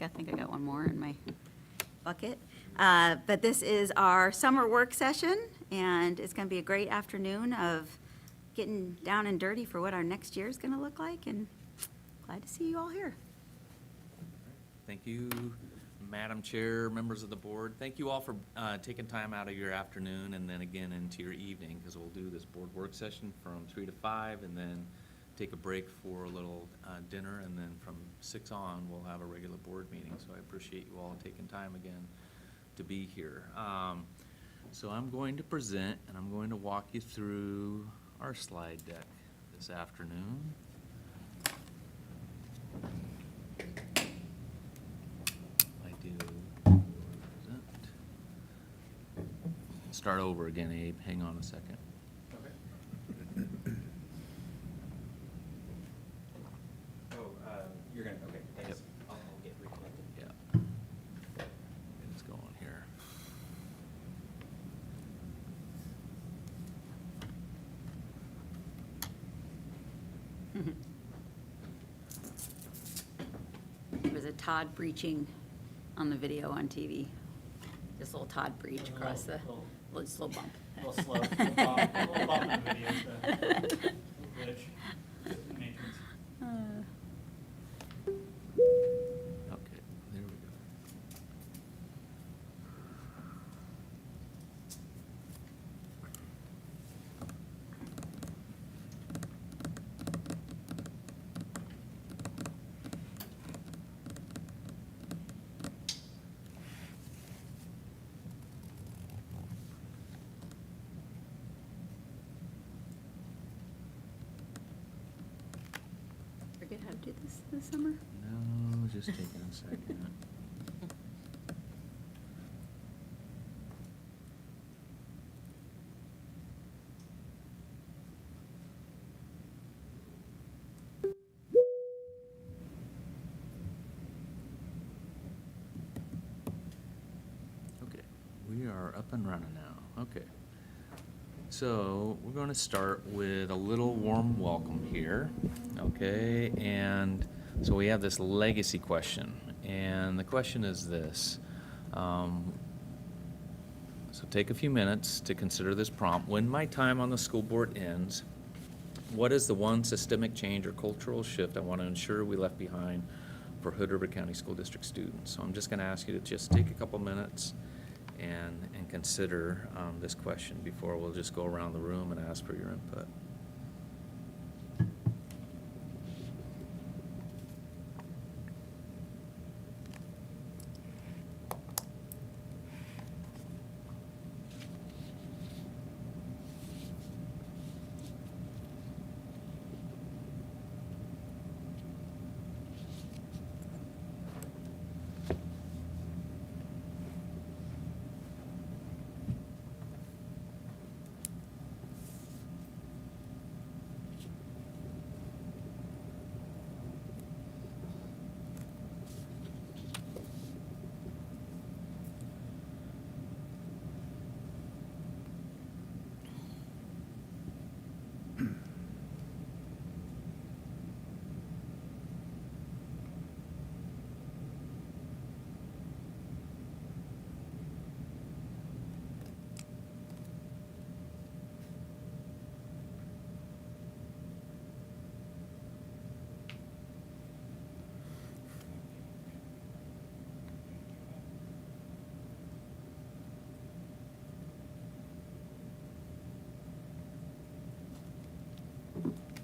think I got one more in my bucket. But this is our summer work session, and it's going to be a great afternoon of getting down and dirty for what our next year is going to look like, and glad to see you all here. Thank you, Madam Chair, members of the board. Thank you all for taking time out of your afternoon and then again into your evening, because we'll do this board work session from 3 to 5 and then take a break for a little dinner, and then from 6 on we'll have a regular board meeting. So I appreciate you all taking time again to be here. So I'm going to present and I'm going to walk you through our slide deck this afternoon. I do present. Start over again, Abe. Hang on a second. You're gonna, okay, thanks. Yep. I'll get reconnected. Yeah. It's going here. There was a Todd breaching on the video on TV. This little Todd breach across the, just a little bump. A little slow, little bump in the video, so, little glitch, matrix. Okay, there we go. Forget how to do this summer? No, just taking a second. Okay, we are up and running now. Okay. So we're going to start with a little warm welcome here, okay? And so we have this legacy question, and the question is this. So take a few minutes to consider this prompt. When my time on the school board ends, what is the one systemic change or cultural shift I want to ensure we left behind for Hood River County School District students? So I'm just going to ask you to just take a couple minutes and consider this question before we'll just go around the room and ask for your input.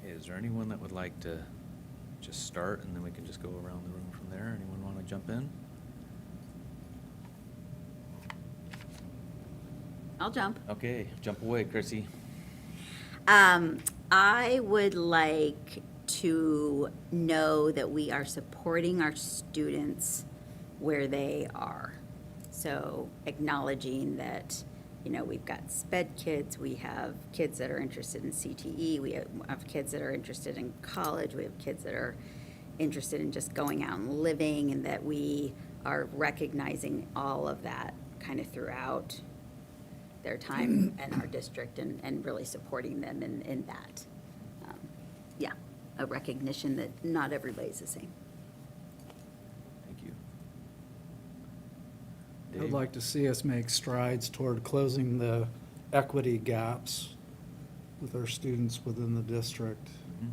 Is there anyone that would like to just start, and then we can just go around the room from there? Anyone want to jump in? I'll jump. Okay, jump away, Chrissy. I would like to know that we are supporting our students where they are. So acknowledging that, you know, we've got SPED kids, we have kids that are interested in CTE, we have kids that are interested in college, we have kids that are interested in just going out and living, and that we are recognizing all of that kind of throughout their time in our district, and really supporting them in that. Yeah, a recognition that not everybody's the same. Thank you. Dave? like to see us make strides toward closing the equity gaps with our students within the district. Mhm.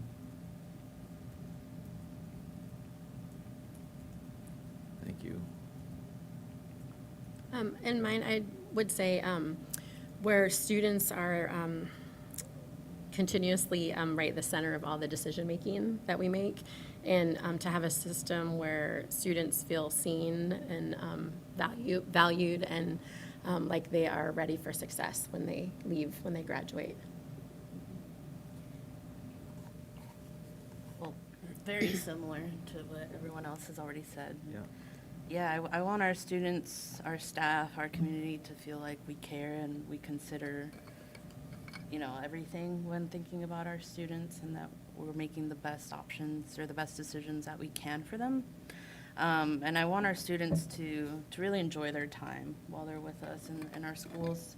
Thank you. In mine, I would say where students are continuously right at the center of all the decision-making that we make, and to have a system where students feel seen and valued and like they are ready for success when they leave, when they graduate. Well, very similar to what everyone else has already said. Yeah. Yeah, I want our students, our staff, our community to feel like we care and we consider, everything when thinking about our students, and that we're making the best options or the best decisions that we can for them. And I want our students to really enjoy their time while they're with us in our schools.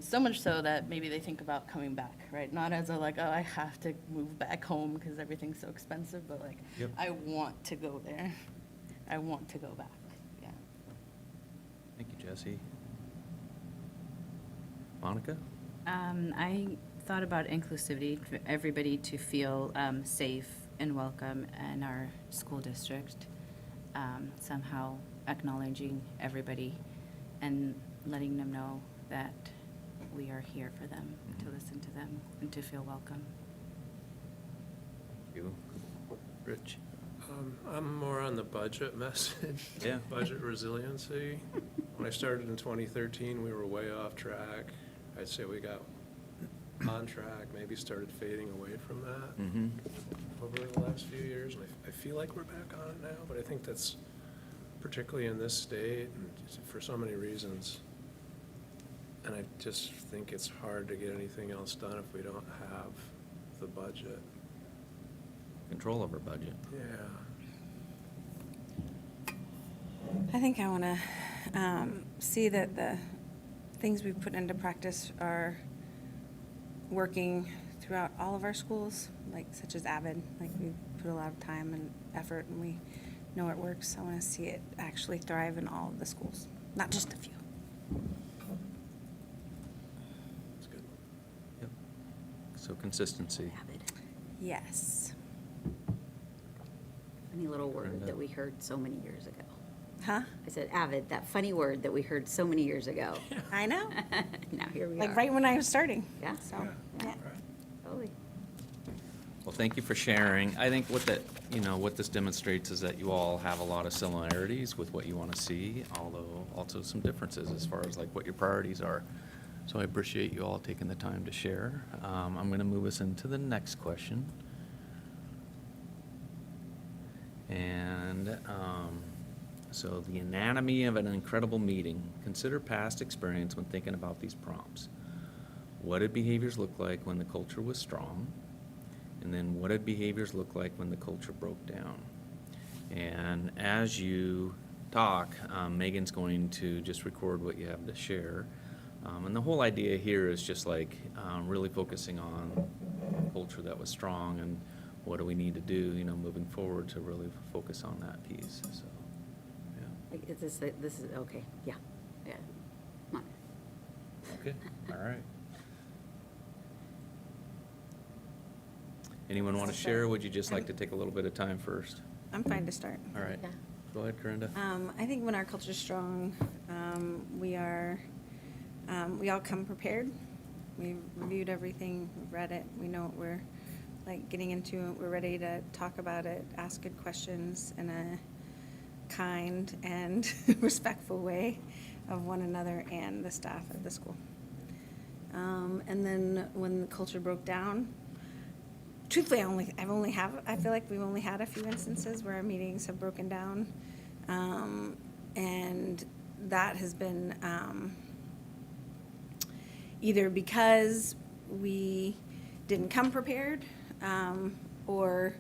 So much so that maybe they think about coming back, right? Not as a I have to move back home because everything's so expensive, but Yep. I want to go there. I want to go back, yeah. Thank you, Jesse. Monica? I thought about inclusivity, for everybody to feel safe and welcome in our school district. Somehow acknowledging everybody and letting them know that we are here for them, to listen to them, and to feel welcome. You? Rich? I'm more on the budget message. Yeah. Budget resiliency. When I started in 2013, we were way off track. I'd say we got on track, maybe started fading away from that Mm-hmm. over the last few years. And I feel like we're back on it now, but I think that's particularly in this state and for so many reasons. And I just think it's hard to get anything else done if we don't have the budget. Control over budget. Yeah. I think I want to see that the things we've put into practice are working throughout all of our schools, such as Avid. We put a lot of time and effort, and we know it works. I want to see it actually thrive in all of the schools, not just a few. That's good. Yep. So consistency. Avid. Yes. Funny little word Brenda. that we heard so many years ago. Huh? I said avid, that funny word that we heard so many years ago. I know. Now here we are. Right when I was starting. Yeah. So, Yeah. yeah. Totally. Well, thank you for sharing. I think what this demonstrates is that you all have a lot of similarities with what you want to see, although also some differences as far as what your priorities are. So I appreciate you all taking the time to share. I'm going to move us into the next question. And so the anatomy of an incredible meeting. Consider past experience when thinking about these prompts. What did behaviors look like when the culture was strong? And then what did behaviors look like when the culture broke down? And as you talk, Megan's going to just record what you have to share. And the whole idea here is just really focusing on culture that was strong and what do we need to do, moving forward to really focus on that piece, so, yeah. This is, okay, yeah. Yeah. Come on. Okay, all right. Anyone want to share, or would you just like to take a little bit of time first? I'm fine to start. All right, Yeah. go ahead, Corinda. I think when our culture's strong, we all come prepared. We've reviewed everything, we've read it, we know what we're getting into, we're ready to talk about it, ask good questions in a kind and respectful way of one another and the staff at the school. And then when the culture broke down, truthfully, I feel like we've only had a few instances where our meetings have broken down. And that has been either because we didn't come prepared or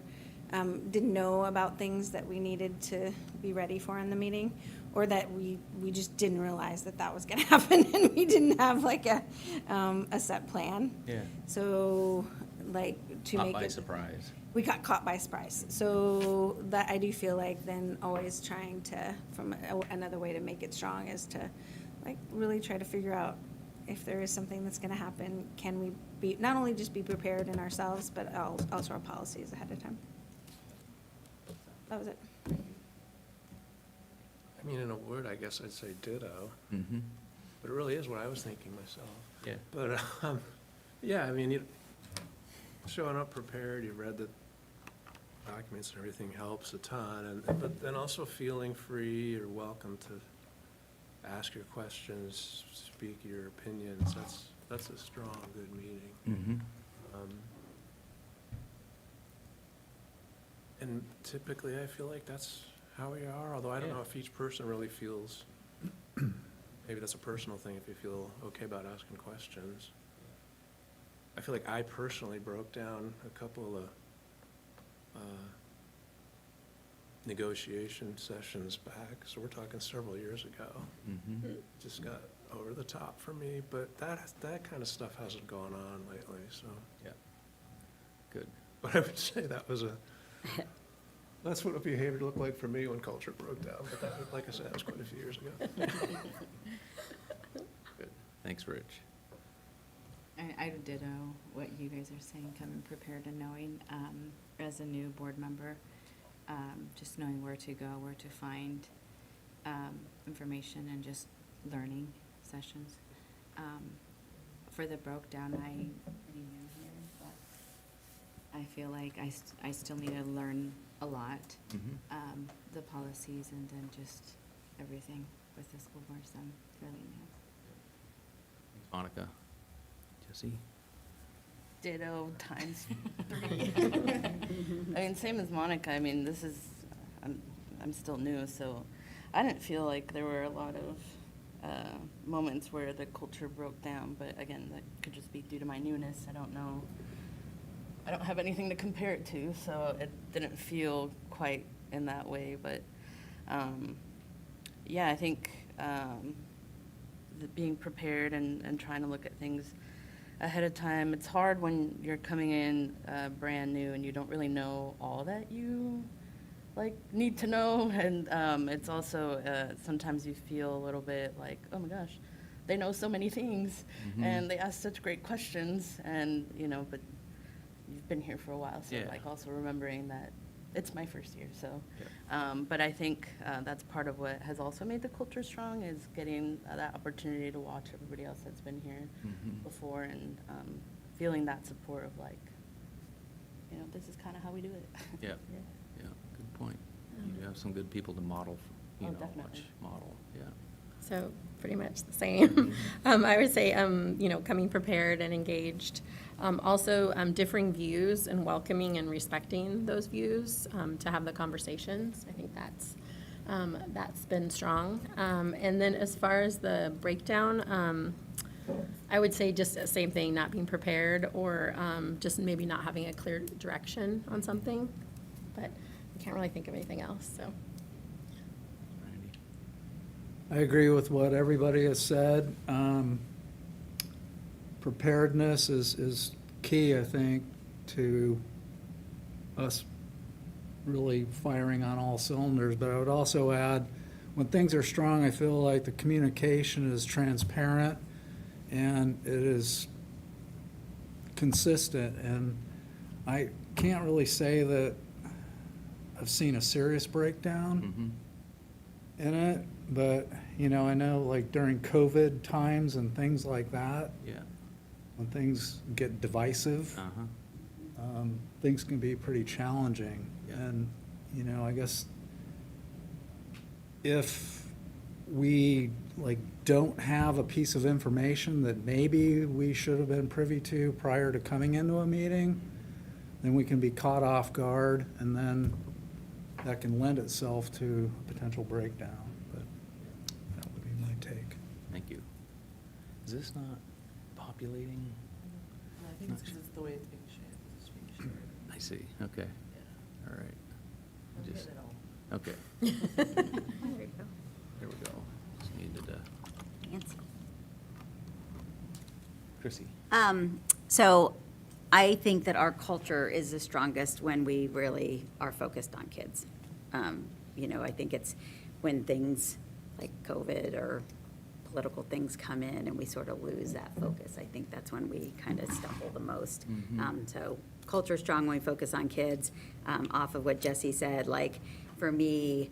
didn't know about things that we needed to be ready for in the meeting, or that we just didn't realize that was going to happen and we didn't have a set plan. Yeah. So to Caught make by it. surprise. we got caught by surprise. So that I do feel like then always trying to, another way to make it strong is to like really try to figure out if there is something that's going to happen, can we be, not only just be prepared in ourselves, but also our policies ahead of time. That was it. I mean, in a word, I guess I'd say ditto, Mm-hmm. but it really is what I was thinking myself. Yeah. But, yeah, I mean, showing up prepared, you've read the documents and everything helps a ton, but then also feeling free or welcome to ask your questions, speak your opinions, that's a strong, good meeting. Mm-hmm. And typically, I feel like that's how we are, although I don't Yeah. know if each person really feels, maybe that's a personal thing, if you feel okay about asking questions. I feel like I personally broke down a couple of negotiation sessions back, so we're talking several years ago. Mm-hmm. Just got over the top for me, but that kind of stuff hasn't gone on lately, so. Yeah. Good. But I would say that's what a behavior looked like for me when culture broke down, but that, like I said, that was quite a few years ago. Good. Thanks, Rich. I ditto what you guys are saying, coming prepared and knowing, as a new board member, just knowing where to go, where to find information and just learning sessions. For the broke down, I'm pretty new here, but I feel like I still need to learn a lot, Mm-hmm. the policies and then just everything with the school board, so I'm fairly new. Monica. Jesse? Ditto times 3. I mean, same as Monica, I mean, I'm still new, so I didn't feel like there were a lot of moments where the culture broke down, but again, that could just be due to my newness, I don't know. I don't have anything to compare it to, so it didn't feel quite in that way, but yeah, I think being prepared and trying to look at things ahead of time. It's hard when you're coming in brand new and you don't really know all that you need to know, and it's also sometimes you feel a little bit like, oh my gosh, they know so many things, Mhm. and they ask such great questions, and but you've been here for a while, so Yeah. also remembering that it's my first year, so. Yeah. But I think that's part of what has also made the culture strong, is getting that opportunity to watch everybody else that's been here Mhm. before, and feeling that support of this is kind of how we do it. Yeah. Yeah, good point. You have some good people to model, Oh, definitely. model, yeah. So pretty much the same. I would say, coming prepared and engaged. Also, differing views and welcoming and respecting those views to have the conversations. I think that's been strong. And then as far as the breakdown, I would say just the same thing, not being prepared or just maybe not having a clear direction on something. But I can't really think of anything else, so. Randy? I agree with what everybody has said. Preparedness is key, I think, to us really firing on all cylinders. But I would also add, when things are strong, I feel like the communication is transparent and it is consistent. And I can't really say that I've seen a serious breakdown Mhm. in it, but, I know like during COVID times and things like that, Yeah. when things get divisive, Uh-huh. things can be pretty challenging. Yeah. And, I guess if we don't have a piece of information that maybe we should have been privy to prior to coming into a meeting, then we can be caught off guard, and then that can lend itself to a potential breakdown. But that would be my take. Thank you. Is this not populating? I think it's because it's the way it's being shared. It's being shared. I see, okay, Yeah. all right. I'm Just- getting it all. Okay, There you go. there we go. Just needed to, Fancy. Chrissy? So I think that our culture is the strongest when we really are focused on kids. You know, I think it's when things like COVID or political things come in and we sort of lose that focus. I think that's when we kind of stumble the most. So culture is strong when we focus on kids. Off of what Jesse said, like for me,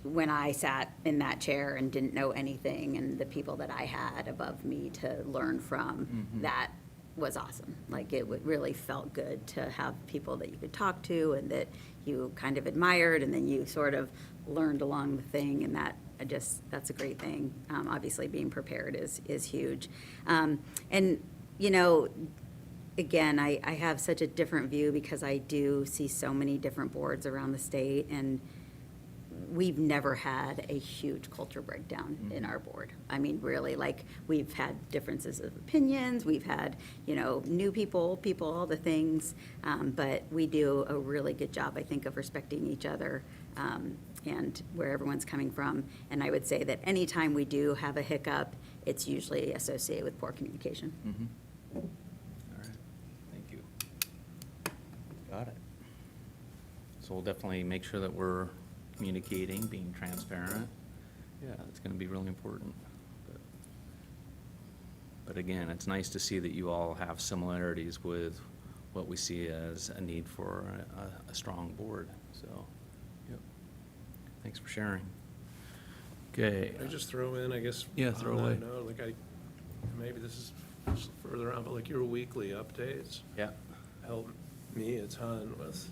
when I sat in that chair and didn't know anything and the people that I had above me to learn from, that was awesome. Like it really felt good to have people that you could talk to and that you kind of admired, and then you sort of learned along the thing, and that's a great thing. Obviously being prepared is huge. And, you know, again, I have such a different view because I do see so many different boards around the state, and we've never had a huge culture breakdown in our board. I mean, really, like, we've had differences of opinions, we've had, you know, new people, all the things, but we do a really good job, I think, of respecting each other and where everyone's coming from. And I would say that anytime we do have a hiccup, it's usually associated with poor communication. All right, thank you. Got it. So we'll definitely make sure that we're communicating, being transparent. Yeah, it's gonna be really important. But again, it's nice to see that you all have similarities with what we see as a need for a strong board, so, yep. Thanks for sharing. Okay. Can I just throw in, I guess? Yeah, throw on away. that note, like maybe this is further on, but like your weekly updates Yeah, help me a ton with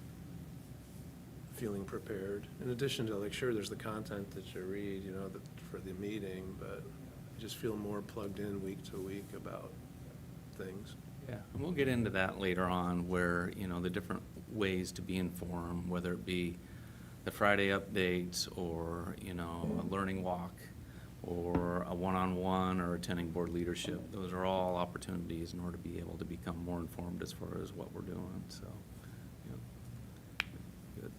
feeling prepared. In addition to, like, sure, there's the content that you read, you know, for the meeting, but I just feel more plugged in week to week about things. yeah, and we'll get into that later on, where, you know, the different ways to be informed, whether it be the Friday updates, or, you know, a learning walk, or a one-on-one, or attending board leadership. Those are all opportunities in order to be able to become more informed as far as what we're doing, so, yeah. Good.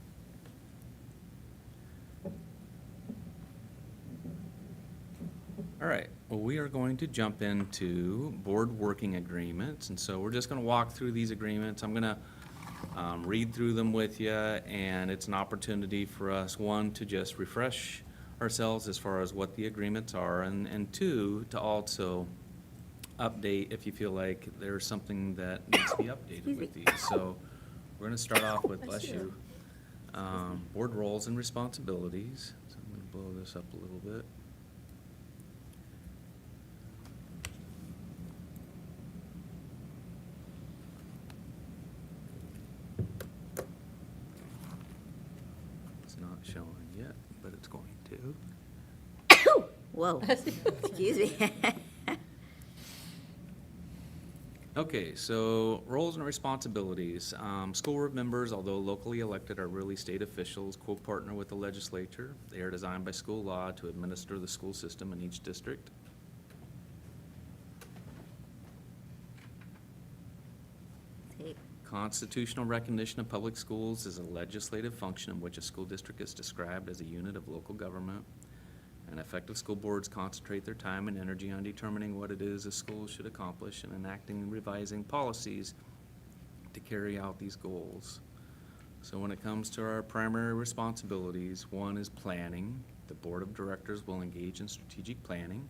All right, well, we are going to jump into board working agreements, and so we're just gonna walk through these agreements. I'm gonna read through them with you, and it's an opportunity for us, one, to just refresh ourselves as far as what the agreements are, and two, to also update if you feel like there's something that needs to be updated with these. So we're gonna start off with, bless you, board roles and responsibilities. So I'm gonna blow this up a little bit. It's not showing yet, but it's going to. Whoa, excuse me. Okay, so roles and responsibilities. School board members, although locally elected, are really state officials, co-partner with the legislature. They are designed by school law to administer the school system in each district. Constitutional recognition of public schools is a legislative function in which a school district is described as a unit of local government. And effective school boards concentrate their time and energy on determining what it is a school should accomplish and enacting and revising policies to carry out these goals. So when it comes to our primary responsibilities, one is planning. The board of directors will engage in strategic planning.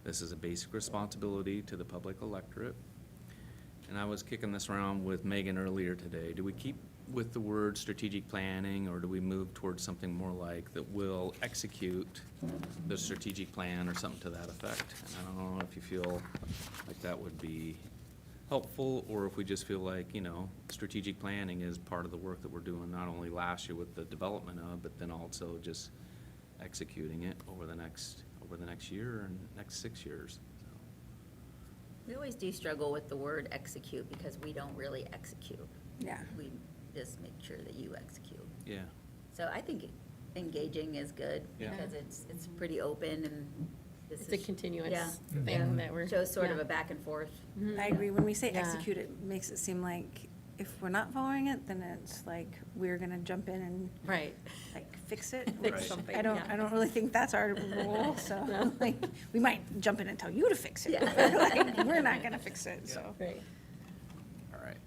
This is a basic responsibility to the public electorate. And I was kicking this around with Megan earlier today. Do we keep with the word strategic planning, or do we move towards something more like that will execute the strategic plan, or something to that effect? And I don't know if you feel like that would be helpful, or if we just feel like, you know, strategic planning is part of the work that we're doing, not only last year with the development of, but then also just executing it over the next year and next 6 years. We always do struggle with the word execute because we don't really execute. Yeah. We just make sure that you execute. Yeah. So I think engaging is good Yeah. because it's pretty open, and this It's a is- continuous yeah. thing that we're. Shows sort of yeah. a back and forth. I agree. When we say Yeah. execute, it makes it seem like if we're not following it, then it's like we're gonna jump in and Right. like fix it. Fix which something, I don't yeah. really think that's our role, so No. like, we might jump in and tell you to fix it. Yeah. but, like, we're not gonna fix it, so. Right. All right.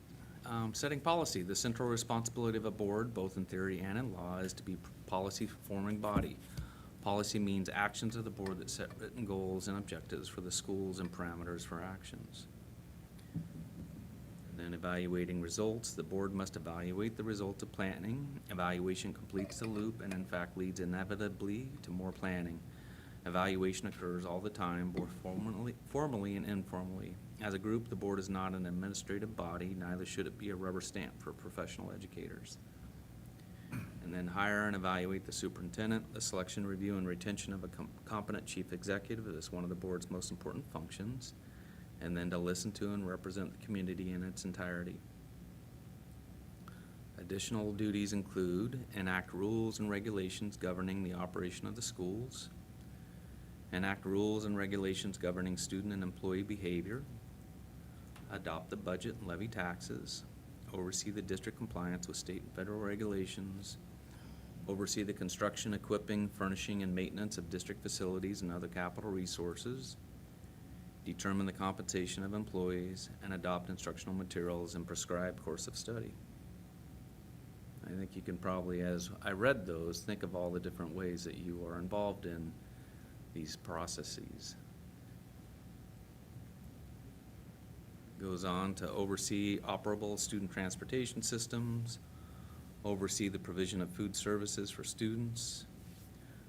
Setting policy. The central responsibility of a board, both in theory and in law, is to be policy-forming body. Policy means actions of the board that set written goals and objectives for the schools and parameters for actions. And then evaluating results. The board must evaluate the results of planning. Evaluation completes the loop and in fact leads inevitably to more planning. Evaluation occurs all the time, both formally and informally. As a group, the board is not an administrative body, neither should it be a rubber stamp for professional educators. And then hire and evaluate the superintendent. The selection, review, and retention of a competent chief executive is one of the board's most important functions. And then to listen to and represent the community in its entirety. Additional duties include enact rules and regulations governing the operation of the schools, enact rules and regulations governing student and employee behavior, adopt the budget and levy taxes, oversee the district compliance with state and federal regulations, oversee the construction, equipping, furnishing, and maintenance of district facilities and other capital resources, determine the compensation of employees, and adopt instructional materials and prescribed course of study. I think you can probably, as I read those, think of all the different ways that you are involved in these processes. Goes on to oversee operable student transportation systems, oversee the provision of food services for students,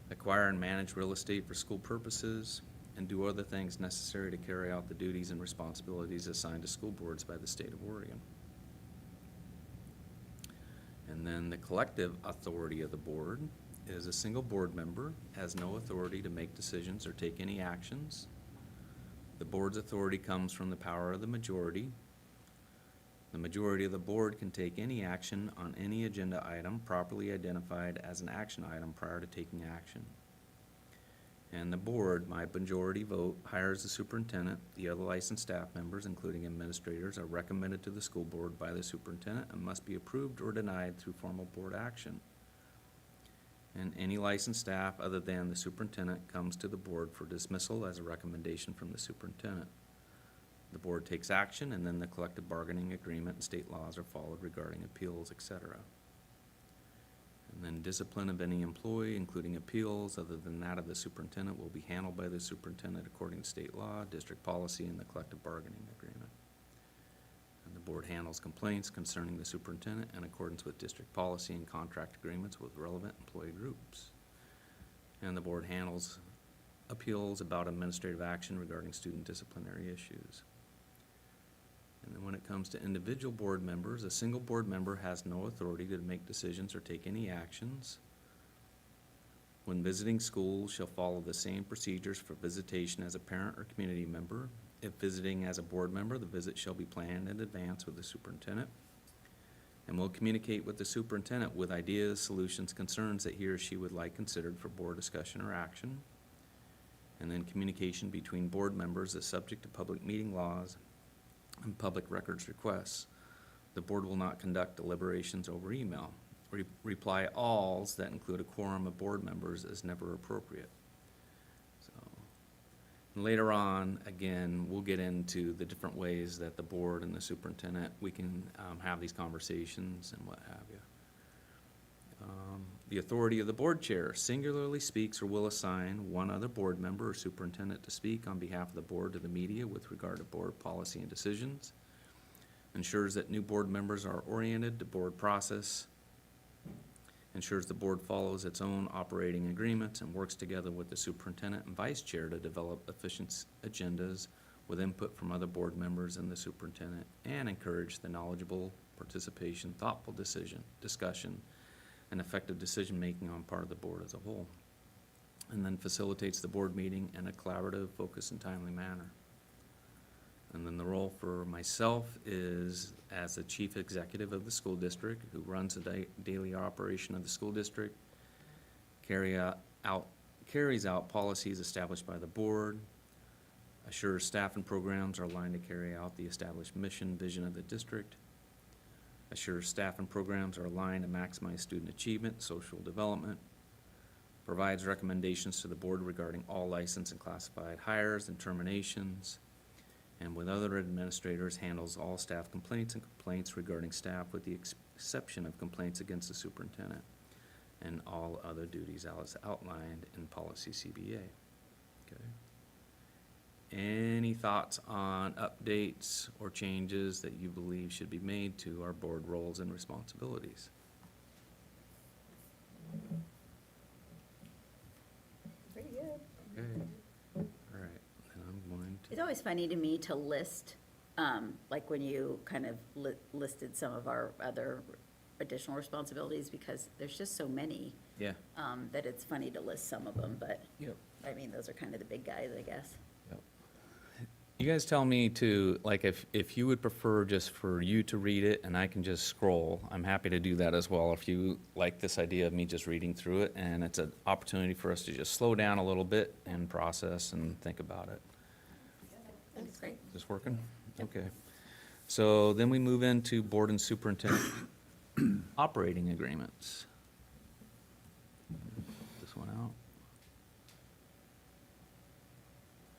acquire and manage real estate for school purposes, and do other things necessary to carry out the duties and responsibilities assigned to school boards by the state of Oregon. And then the collective authority of the board is a single board member has no authority to make decisions or take any actions. The board's authority comes from the power of the majority. The majority of the board can take any action on any agenda item properly identified as an action item prior to taking action. And the board, by majority vote, hires the superintendent. The other licensed staff members, including administrators, are recommended to the school board by the superintendent and must be approved or denied through formal board action. And any licensed staff other than the superintendent comes to the board for dismissal as a recommendation from the superintendent. The board takes action, and then the collective bargaining agreement and state laws are followed regarding appeals, etc. And then discipline of any employee, including appeals other than that of the superintendent, will be handled by the superintendent according to state law, district policy, and the collective bargaining agreement. And the board handles complaints concerning the superintendent in accordance with district policy and contract agreements with relevant employee groups. And the board handles appeals about administrative action regarding student disciplinary issues. And then when it comes to individual board members, a single board member has no authority to make decisions or take any actions. When visiting schools, shall follow the same procedures for visitation as a parent or community member. If visiting as a board member, the visit shall be planned in advance with the superintendent, and will communicate with the superintendent with ideas, solutions, concerns that he or she would like considered for board discussion or action. And then communication between board members is subject to public meeting laws and public records requests. The board will not conduct deliberations over email. Reply alls that include a quorum of board members is never appropriate. So, and later on, again, we'll get into the different ways that the board and the superintendent, we can have these conversations and what have you. The authority of the board chair singularly speaks or will assign one other board member or superintendent to speak on behalf of the board to the media with regard to board policy and decisions. Ensures that new board members are oriented to board process. Ensures the board follows its own operating agreements and works together with the superintendent and vice chair to develop efficient agendas with input from other board members and the superintendent, and encourage the knowledgeable participation, thoughtful discussion, and effective decision-making on part of the board as a whole. And then facilitates the board meeting in a collaborative, focused, and timely manner. And then the role for myself is as the chief executive of the school district, who runs the daily operation of the school district, carries out policies established by the board, assures staff and programs are aligned to carry out the established mission, vision of the district, assures staff and programs are aligned to maximize student achievement, social development, provides recommendations to the board regarding all licensed and classified hires and terminations, and with other administrators handles all staff complaints and complaints regarding staff with the exception of complaints against the superintendent and all other duties as outlined in policy CBA. Okay. Any thoughts on updates or changes that you believe should be made to our board roles and responsibilities? Pretty good. Okay, all right, then I'm going to. It's always funny to me to list, like when you kind of listed some of our other additional responsibilities, because there's just so many, Yeah. that it's funny to list some of them, but, Yep. I mean, those are kind of the big guys, I guess. Yep. You guys tell me to, like, if you would prefer just for you to read it and I can just scroll, I'm happy to do that as well. If you like this idea of me just reading through it, and it's an opportunity for us to just slow down a little bit and process and think about it. That's great. Is this working? Okay. So then we move into board and superintendent operating agreements. This one out.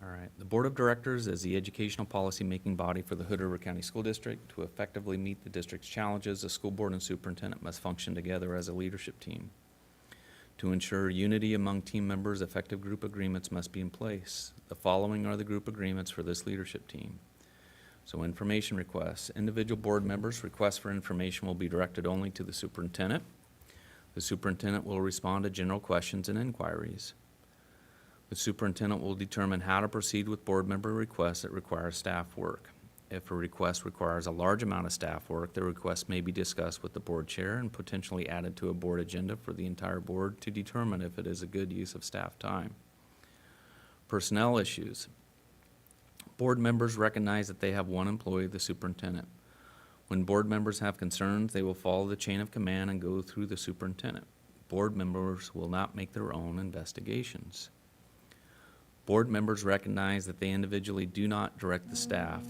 All right. The Board of Directors is the educational policy-making body for the Hood River County School District. To effectively meet the district's challenges, the school board and superintendent must function together as a leadership team. To ensure unity among team members, effective group agreements must be in place. The following are the group agreements for this leadership team. So information requests. Individual board members' requests for information will be directed only to the superintendent. The superintendent will respond to general questions and inquiries. The superintendent will determine how to proceed with board member requests that require staff work. If a request requires a large amount of staff work, the request may be discussed with the board chair and potentially added to a board agenda for the entire board to determine if it is a good use of staff time. Personnel issues. Board members recognize that they have one employee, the superintendent. When board members have concerns, they will follow the chain of command and go through the superintendent. Board members will not make their own investigations. Board members recognize that they individually do not direct the staff.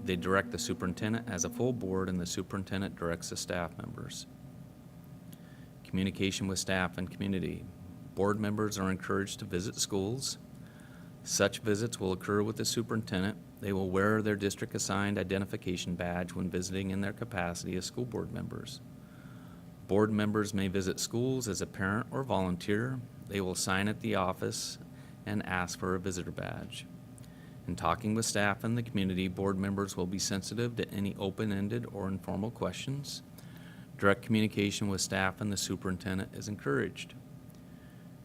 They direct the superintendent as a full board, and the superintendent directs the staff members. Communication with staff and community. Board members are encouraged to visit schools. Such visits will occur with the superintendent. They will wear their district-assigned identification badge when visiting in their capacity as school board members. Board members may visit schools as a parent or volunteer. They will sign at the office and ask for a visitor badge. In talking with staff and the community, board members will be sensitive to any open-ended or informal questions. Direct communication with staff and the superintendent is encouraged.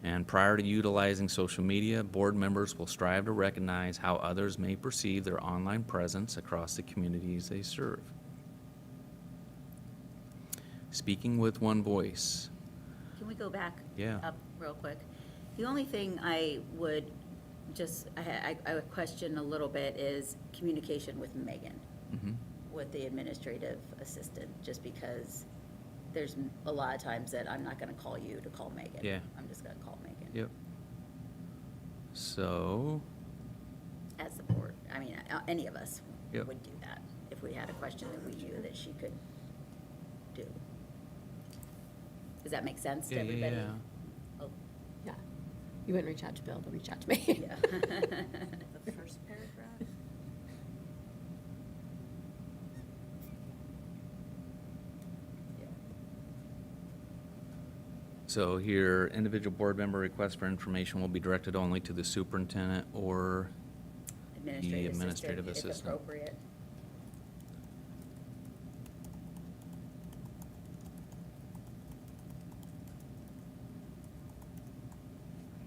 And prior to utilizing social media, board members will strive to recognize how others may perceive their online presence across the communities they serve. Speaking with one voice. Can we go back? Yeah. Up real quick? The only thing I would I would question a little bit is communication with Megan, Mhm. with the administrative assistant, just because there's a lot of times that I'm not gonna call you to call Megan. Yeah. I'm just gonna call Megan. Yep. So, As the board, I mean, any of us Yep. would do that if we had a question that we knew that she could do. Does that make sense to yeah, everybody? yeah. Oh, Yeah. You wouldn't reach out to Bill, but reach out to me. yeah. The first paragraph? So here, individual board member requests for information will be directed only to the superintendent or administrative If assistant. appropriate.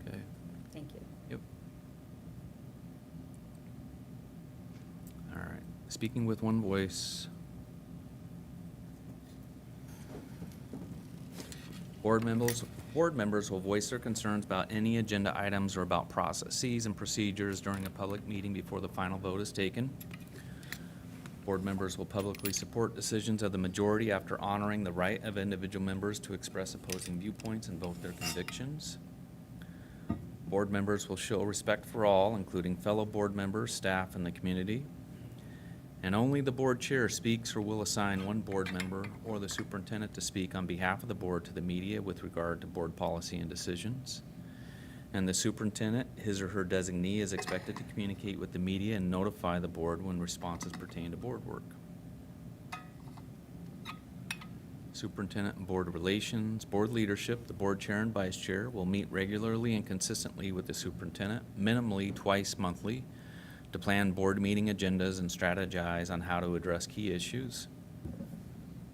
Okay, Thank you. yep. All right, speaking with one voice. Board members will voice their concerns about any agenda items or about processes and procedures during a public meeting before the final vote is taken. Board members will publicly support decisions of the majority after honoring the right of individual members to express opposing viewpoints and vote their convictions. Board members will show respect for all, including fellow board members, staff, and the community. And only the board chair speaks or will assign one board member or the superintendent to speak on behalf of the board to the media with regard to board policy and decisions. And the superintendent, his or her designee, is expected to communicate with the media and notify the board when responses pertain to board work. Superintendent and board relations, board leadership, the board chair and vice chair will meet regularly and consistently with the superintendent, minimally twice monthly, to plan board meeting agendas and strategize on how to address key issues.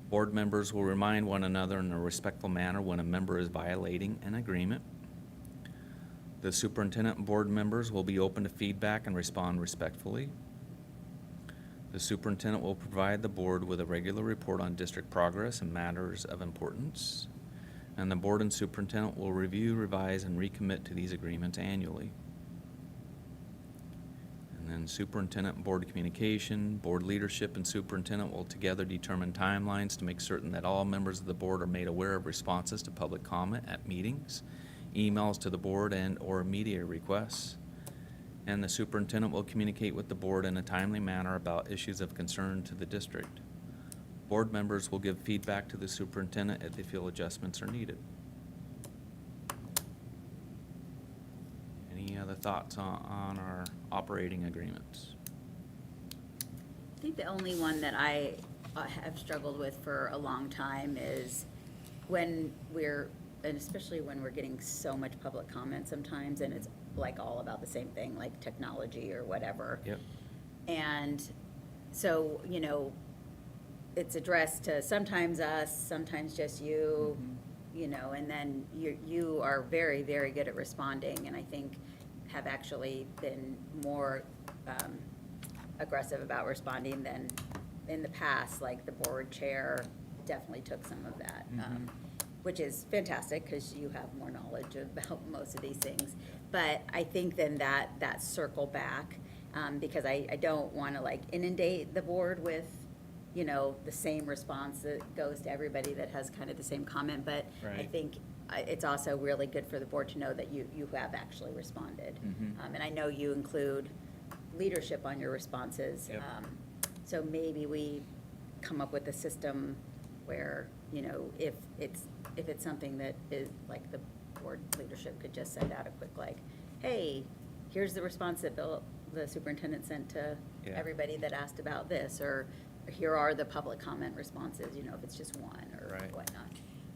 Board members will remind one another in a respectful manner when a member is violating an agreement. The superintendent and board members will be open to feedback and respond respectfully. The superintendent will provide the board with a regular report on district progress and matters of importance. And the board and superintendent will review, revise, and recommit to these agreements annually. And then superintendent and board communication, board leadership and superintendent will together determine timelines to make certain that all members of the board are made aware of responses to public comment at meetings, emails to the board, and/or media requests. And the superintendent will communicate with the board in a timely manner about issues of concern to the district. Board members will give feedback to the superintendent if they feel adjustments are needed. Any other thoughts on our operating agreements? I think the only one that I have struggled with for a long time is when and especially when we're getting so much public comment sometimes, and it's like all about the same thing, like technology or whatever. Yep. And so, it's addressed to sometimes us, sometimes just you, and then you are very, very good at responding, and I think have actually been more aggressive about responding than in the past. Like the board chair definitely took some of that, which is fantastic because you have more knowledge about most of these things. But I think then that circle back, because I don't want to like inundate the board with, the same response that goes to everybody that has kind of the same comment. But I Right. think it's also really good for the board to know that you have actually responded. And I know you include leadership on your responses. Yep. So maybe we come up with a system where, if it's something that is like the board leadership could just send out a quick like, hey, here's the response that the superintendent sent to Yeah. everybody that asked about this, or here are the public comment responses, if it's just one or Right. whatnot.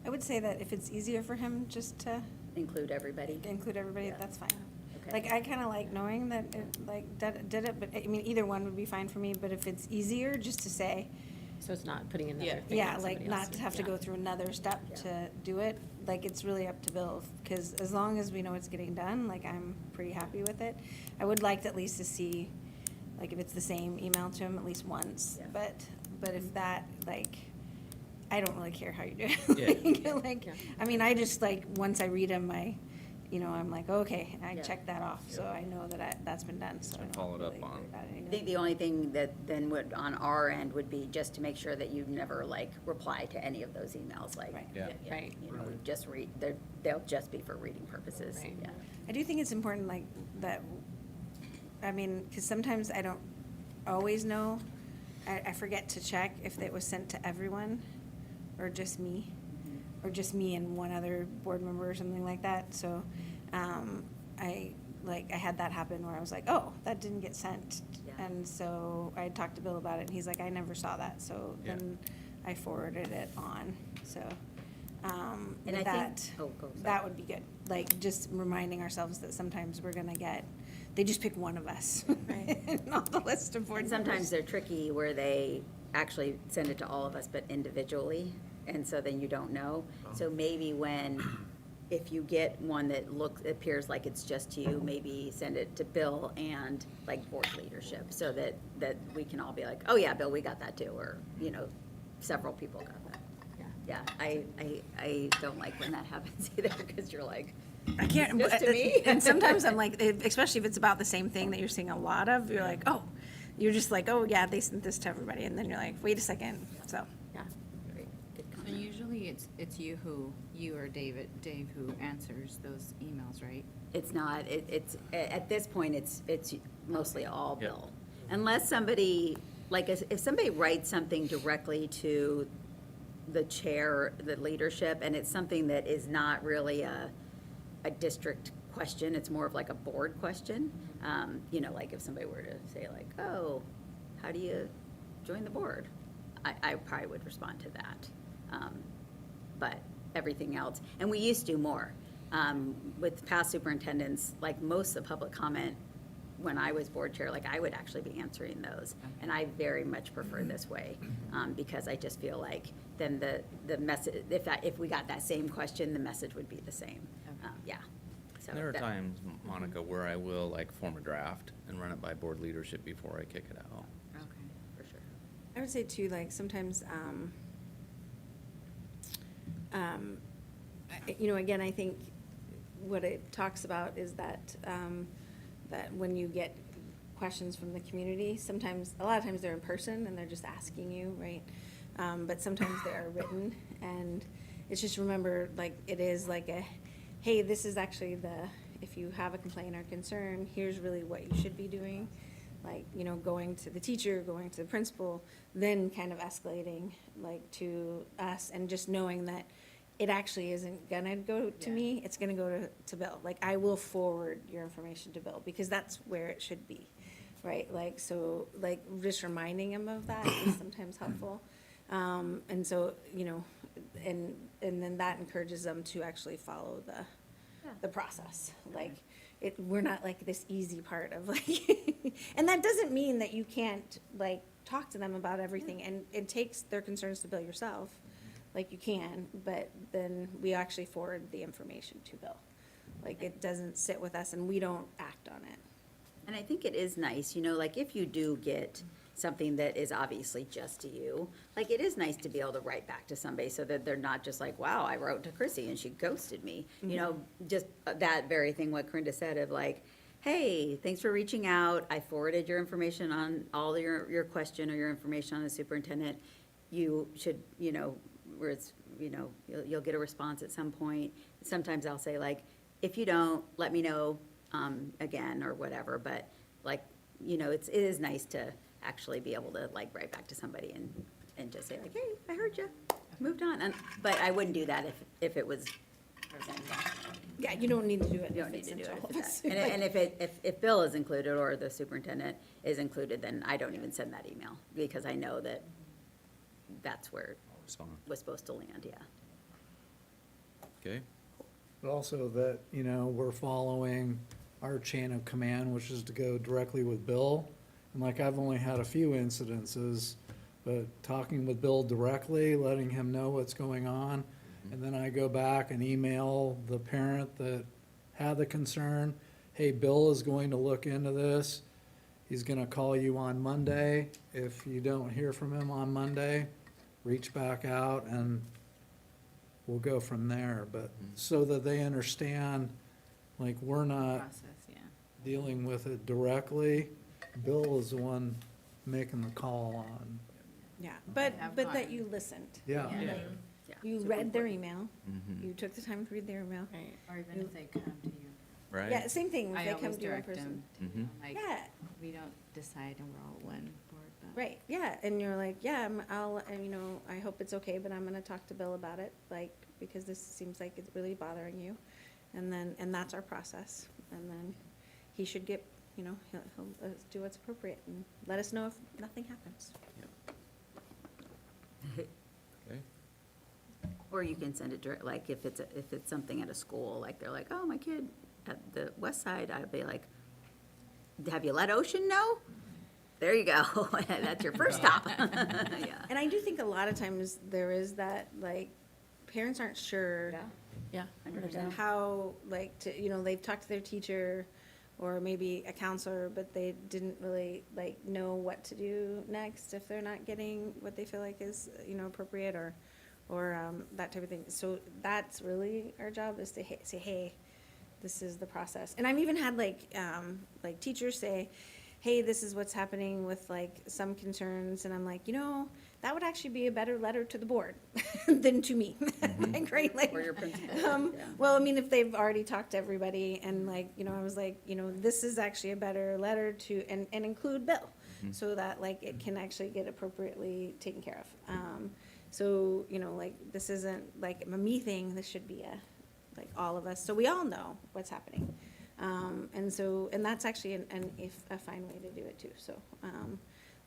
I would say that if it's easier for him just to Include everybody. include everybody, Yeah. that's fine. Okay. Like, I kind of like knowing that it, like, did it, but, I mean, either one would be fine for me, but if it's easier, just to say, So it's not putting another Yeah. thing yeah, on like, somebody not else. to have to Yeah. go through another step Yeah. to do it, like, it's really up to Bill, because as long as we know it's getting done, like, I'm pretty happy with it. I would like at least to see, like, if it's the same email to him at least once, Yeah. but if that, like, I don't really care how you do Yeah. it. Like, Yeah. I mean, I just, like, once I read them, I'm like, okay, I Yeah. check that off, so I know that that's been done, so I And don't followed up really on. worry about it I anymore. think the only thing that then would, on our end, would be just to make sure that you never like reply to any of those emails, like. Right. Yeah. Right. Just read, they'll just be for reading purposes, Right. yeah. I do think it's important, like, that, I mean, because sometimes I don't always know, I forget to check if it was sent to everyone, or just me, or just me and one other board member or something like that, so, I had that happen where I was like, oh, that didn't get sent. Yeah. And so I talked to Bill about it, and he's like, I never saw that, so Yeah. then I forwarded it on, so, And I that, think, oh, go, sorry. that would be good, like, just reminding ourselves that sometimes we're gonna get, they just pick one of us. Not the list of board And members. sometimes they're tricky where they actually send it to all of us, but individually, and so then you don't know. So maybe if you get one that appears like it's just to you, maybe send it to Bill and like board leadership, so that we can all be like, oh yeah, Bill, we got that too, or, several people got that. Yeah. Yeah, I don't like when that happens either, because you're like, I can't, Just to me? and sometimes I'm like, especially if it's about the same thing that you're seeing a lot of, you're like, oh, you're just like, oh, yeah, they sent this to everybody, and then you're like, wait a second, so. Yeah. great, good So comment. usually it's you or Dave who answers those emails, right? It's not, it's, at this point, it's mostly all Yep. Bill. Unless somebody, like, if somebody writes something directly to the chair, the leadership, and it's something that is not really a district question, it's more of like a board question. You know, like if somebody were to say like, oh, how do you join the board? I probably would respond to that. But everything else, and we used to more. With past superintendents, like most of the public comment, when I was board chair, like I would actually be answering those. And I very much prefer this way, because I just feel like then the message, if we got that same question, the message would be the same. Yeah. So There are that- times, Monica, where I will like form a draft and run it by board leadership before I kick it out. Okay. For sure. I would say too, like sometimes, you know, again, I think what it talks about is that, that when you get questions from the community, sometimes, a lot of times they're in person and they're just asking you, right? But sometimes they are written, and it's just remember, like, it is like a, hey, this is actually if you have a complaint or concern, here's really what you should be doing. Like, you know, going to the teacher, going to the principal, then kind of escalating, like, to us, and just knowing that it actually isn't gonna go to me, it's gonna go to Bill. Like, I will forward your information to Bill, because that's where it should be, right? Like, so, like, just reminding him of that is sometimes helpful. And so, you know, and then that encourages them to actually follow the process. Like, we're not like this easy part of like, and that doesn't mean that you can't like talk to them about everything, and it takes their concerns to Bill yourself, like you can, but then we actually forward the information to Bill. Like, it doesn't sit with us and we don't act on it. And I think it is nice, you know, like if you do get something that is obviously just to you, like it is nice to be able to write back to somebody so that they're not just like, wow, I wrote to Chrissy and she ghosted me. You know, just that very thing what Corinda said of like, hey, thanks for reaching out. I forwarded your information on all your question or your information on the superintendent. You should, you know, where it's, you know, you'll get a response at some point. Sometimes I'll say like, if you don't, let me know again or whatever, but like, you know, it is nice to actually be able to like write back to somebody and just say like, hey, I heard you, moved on. But I wouldn't do that if it was. Yeah, you don't need to do it. You don't if need it's to do into it all if of it's us. that. And if Bill is included or the superintendent is included, then I don't even send that email because I know that that's where it I'll respond. was supposed to land, yeah. Okay? But also that, you know, we're following our chain of command, which is to go directly with Bill. And like, I've only had a few incidences, but talking with Bill directly, letting him know what's going on. And then I go back and email the parent that had the concern, hey, Bill is going to look into this. He's gonna call you on Monday. If you don't hear from him on Monday, reach back out and we'll go from there. But so that they understand, like, we're not Process, yeah. dealing with it directly. Bill is the one making the call on, Yeah, but Have that fun. you listened. yeah. Like, Yeah. you read their email, Mhm. you took the time to read their email. Right. Or even if they come to you. Right? Yeah, same thing, if I they come always to you in direct person. them to, Mhm. like, Yeah, we don't decide and we're all one board, but. right, yeah, and you're like, yeah, and you know, I hope it's okay, but I'm gonna talk to Bill about it, like, because this seems like it's really bothering you. And that's our process, and then he should get, you know, he'll do what's appropriate and let us know if nothing happens. Okay. Or you can send it direct, like if it's something at a school, like they're like, oh, my kid at the west side, I'd be like, have you let Ocean know? There you go, that's your first stop. Yeah. And I do think a lot of times there is that, like, parents aren't sure Yeah. 100%. how, like, to, you know, they've talked to their teacher or maybe a counselor, but they didn't really, like, know what to do next if they're not getting what they feel like is, you know, appropriate or that type of thing. So that's really our job, is to say, hey, this is the process. And I've even had like teachers say, hey, this is what's happening with like some concerns, and I'm like, you know, that would actually be a better letter to the board than to me. Like, right, like, Or your principal, yeah. well, I mean, if they've already talked to everybody, and like, you know, I was like, you know, this is actually a better letter to, and include Bill, so that like it can actually get appropriately taken care of. So, you know, like, this isn't like a me thing, this should be like all of us, so we all know what's happening. And that's actually a fine way to do it too, so,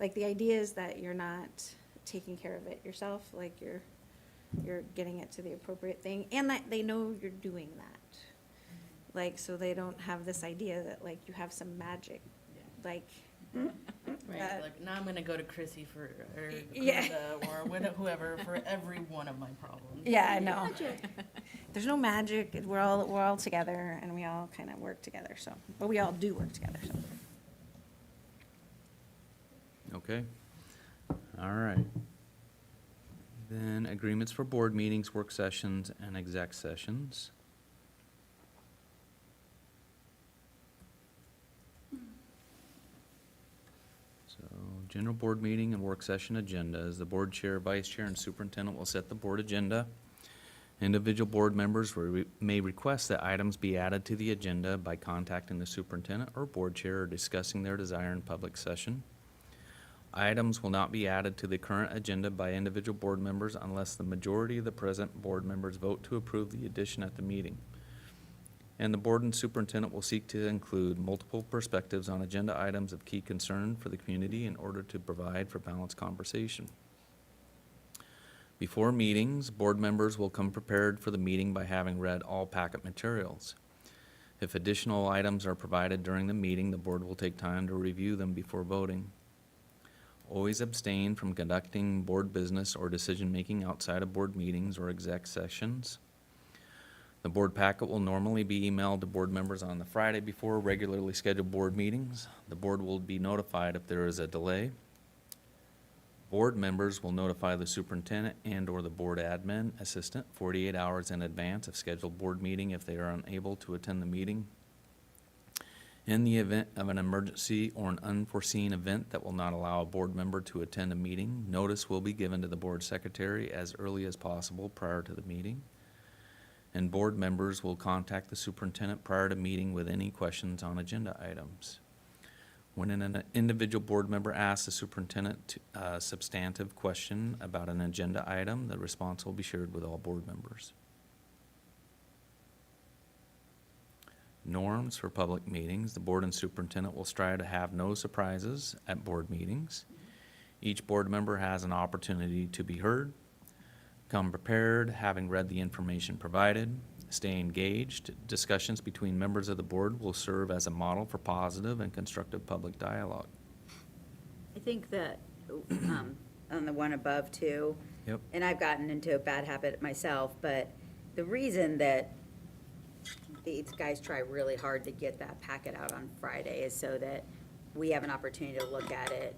like, the idea is that you're not taking care of it yourself, like, you're getting it to the appropriate thing, and that they know you're doing that. Like, so they don't have this idea that, like, you have some magic, like, Right, like, now I'm gonna go to Chrissy or Yeah. Glenda, or whoever for every one of my problems. yeah, I know. There's no magic, we're all together, and we all kind of work together, so, but we all do work together, so. Okay. All right. Then agreements for board meetings, work sessions, and exec sessions. So, general board meeting and work session agendas. The board chair, vice chair, and superintendent will set the board agenda. Individual board members may request that items be added to the agenda by contacting the superintendent or board chair or discussing their desire in public session. Items will not be added to the current agenda by individual board members unless the majority of the present board members vote to approve the addition at the meeting. And the board and superintendent will seek to include multiple perspectives on agenda items of key concern for the community in order to provide for balanced conversation. Before meetings, board members will come prepared for the meeting by having read all packet materials. If additional items are provided during the meeting, the board will take time to review them before voting. Always abstain from conducting board business or decision-making outside of board meetings or exec sessions. The board packet will normally be emailed to board members on the Friday before regularly scheduled board meetings. The board will be notified if there is a delay. Board members will notify the superintendent and/or the board admin assistant 48 hours in advance of scheduled board meeting if they are unable to attend the meeting. In the event of an emergency or an unforeseen event that will not allow a board member to attend a meeting, notice will be given to the board secretary as early as possible prior to the meeting. And board members will contact the superintendent prior to meeting with any questions on agenda items. When an individual board member asks the superintendent a substantive question about an agenda item, the response will be shared with all board members. Norms for public meetings. The board and superintendent will strive to have no surprises at board meetings. Each board member has an opportunity to be heard. Come prepared, having read the information provided. Stay engaged. Discussions between members of the board will serve as a model for positive and constructive public dialogue. I think that, on the one above too. Yep. And I've gotten into a bad habit myself, but the reason that these guys try really hard to get that packet out on Friday is so that we have an opportunity to look at it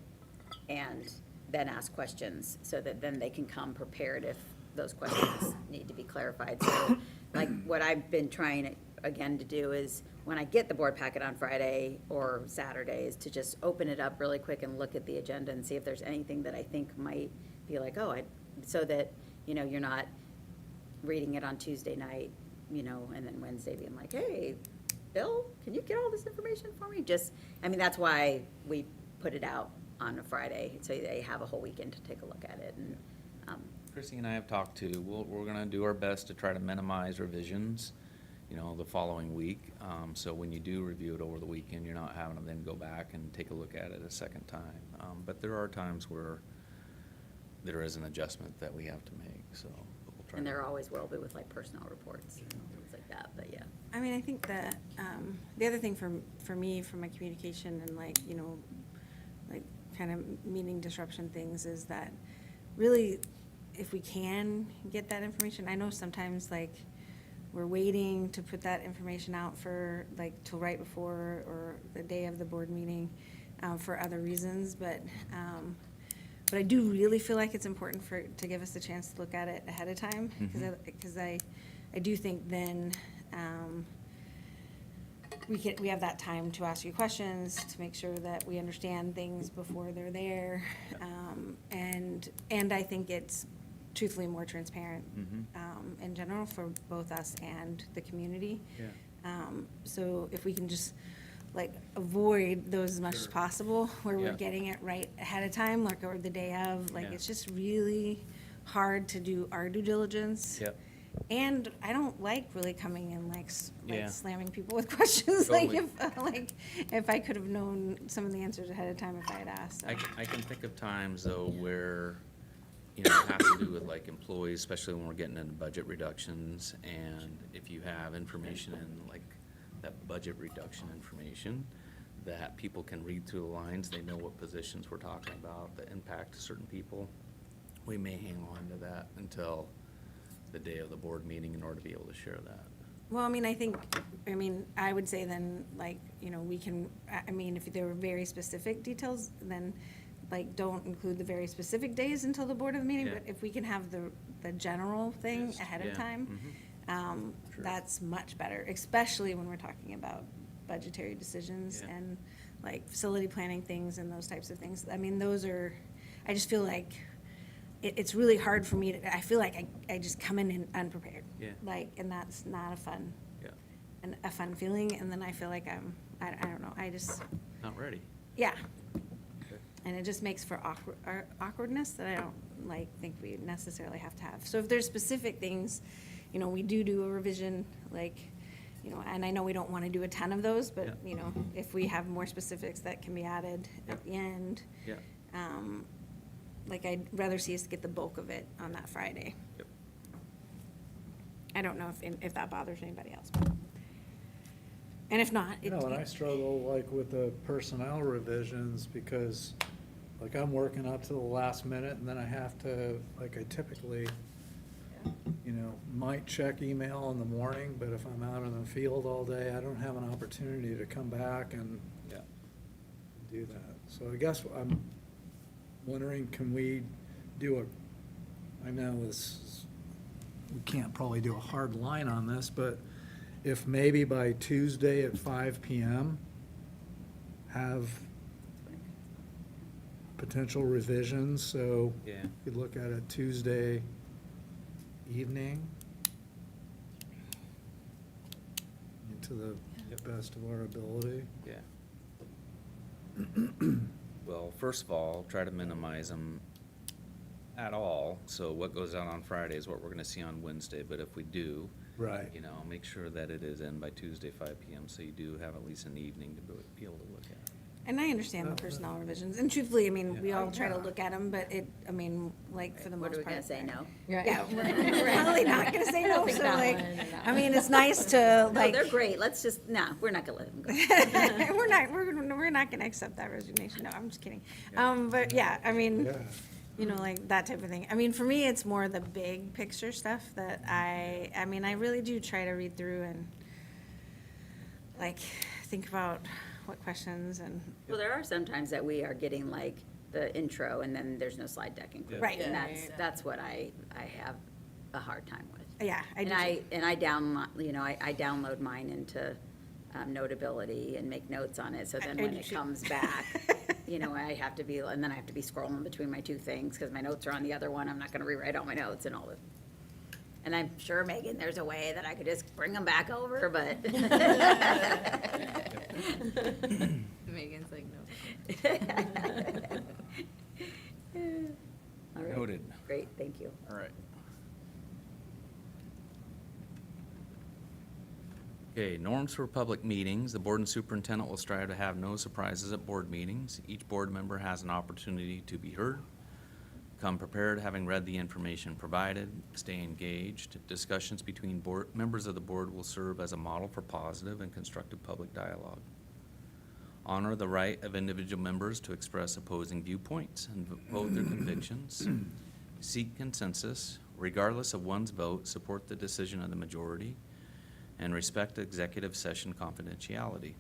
and then ask questions, so that then they can come prepared if those questions need to be clarified. So, like, what I've been trying again to do is, when I get the board packet on Friday or Saturday, is to just open it up really quick and look at the agenda and see if there's anything that I think might be like, so that, you're not reading it on Tuesday night, and then Wednesday being like, hey, Bill, can you get all this information for me? That's why we put it out on a Friday, so they have a whole weekend to take a look at it. And Chrissy and I have talked to, we're gonna do our best to try to minimize revisions, the following week. So when you do review it over the weekend, you're not having to then go back and take a look at it a second time. But there are times where there is an adjustment that we have to make, so we'll try. And to- there always will be with like personnel reports and things like that, but yeah. I think that, the other thing for me, from my communication and like kind of meeting disruption things, is that really, if we can get that information, I know sometimes like we're waiting to put that information out for like till right before or the day of the board meeting, for other reasons, but I do really feel like it's important to give us a chance to look at it ahead of time, because I do think then, we have that time to ask you questions, to make sure that we understand things before they're there. And I think it's truthfully more transparent, in general, for both us and the community. Yeah. So if we can just like avoid those as much as possible, where Yeah. we're getting it right ahead of time, like, or the day of, like, Yeah. it's just really hard to do our due diligence. Yep. And I don't like really coming in like Yeah. slamming people with questions. Like Totally. if I could have known some of the answers ahead of time if I had asked. So. I can think of times though where, you know, it has to do with like employees, especially when we're getting into budget reductions. And if you have information in like that budget reduction information, that people can read through the lines, they know what positions we're talking about, the impact to certain people. We may hang on to that until the day of the board meeting in order to be able to share that. Well, I mean, I would say then, like, you know, we can, I mean, if there were very specific details, then, like, don't include the very specific days until the board of the meeting, Yeah. but if we can have the general thing Just- ahead yeah, of time, Sure. that's much better, especially when we're talking about budgetary decisions Yeah. and, like, facility planning things and those types of things. I mean, those are, I just feel like it's really hard for me to, I feel like I just come in unprepared. Yeah. Like, and that's not a fun, Yeah, a fun feeling, and then I feel like I don't know, I just, not ready. yeah. Okay. And it just makes for awkwardness that I don't, like, think we necessarily have to have. So if there's specific things, you know, we do a revision, like, you know, and I know we don't want to do a ton of those, but, Yeah. you know, if we have more specifics that can be added at the end, Yeah. like, I'd rather see us get the bulk of it on that Friday. Yep. I don't know if that bothers anybody else. And if not, You know, and I struggle like with the personnel revisions because like I'm working up to the last minute and then I have to, like I typically, you know, might check email in the morning, but if I'm out in the field all day, I don't have an opportunity to come back and Yeah. do that. So I guess I'm wondering, can we do I know we can't probably do a hard line on this, but if maybe by Tuesday at 5 PM, have potential revisions, so Yeah. we could look at it Tuesday evening to the best of our ability. Yeah. Well, first of all, try to minimize them at all. So what goes out on Friday is what we're gonna see on Wednesday, but if we do, Right. you know, make sure that it is in by Tuesday, 5 PM, so you do have at least an evening to be able to look at. and I understand the personnel revisions, and truthfully, I mean, we Yeah. all try to look at them, but I mean, like, for the most What part. are we gonna say, no? Yeah, we're probably not gonna say no, Pick so that like, one and that I mean, it's nice to, No, like. they're great, let's just, we're not gonna let them go. We're not gonna accept that resignation, no, I'm just kidding. But yeah, I mean, Yeah. you know, like that type of thing. I mean, for me, it's more the big picture stuff that I mean, I really do try to read through and like, think about what questions and, Well, there are some times that we are getting like the intro and then there's no slide deck included. Right. And Yeah. that's what I have a hard time with. yeah, I do. And I download mine into Notability and make notes on it, so then I when do it too. comes back, you know, I have to be scrolling between my two things, because my notes are on the other one, I'm not gonna rewrite all my notes and all this. And I'm sure, Megan, there's a way that I could just bring them back over, but. Megan's like, no. All right. Noted. Great, thank you. All right. Okay, norms for public meetings. The board and superintendent will strive to have no surprises at board meetings. Each board member has an opportunity to be heard. Come prepared, having read the information provided. Stay engaged. Discussions between members of the board will serve as a model for positive and constructive public dialogue. Honor the right of individual members to express opposing viewpoints and vote their convictions. Seek consensus. Regardless of one's vote, support the decision of the majority, and respect executive session confidentiality.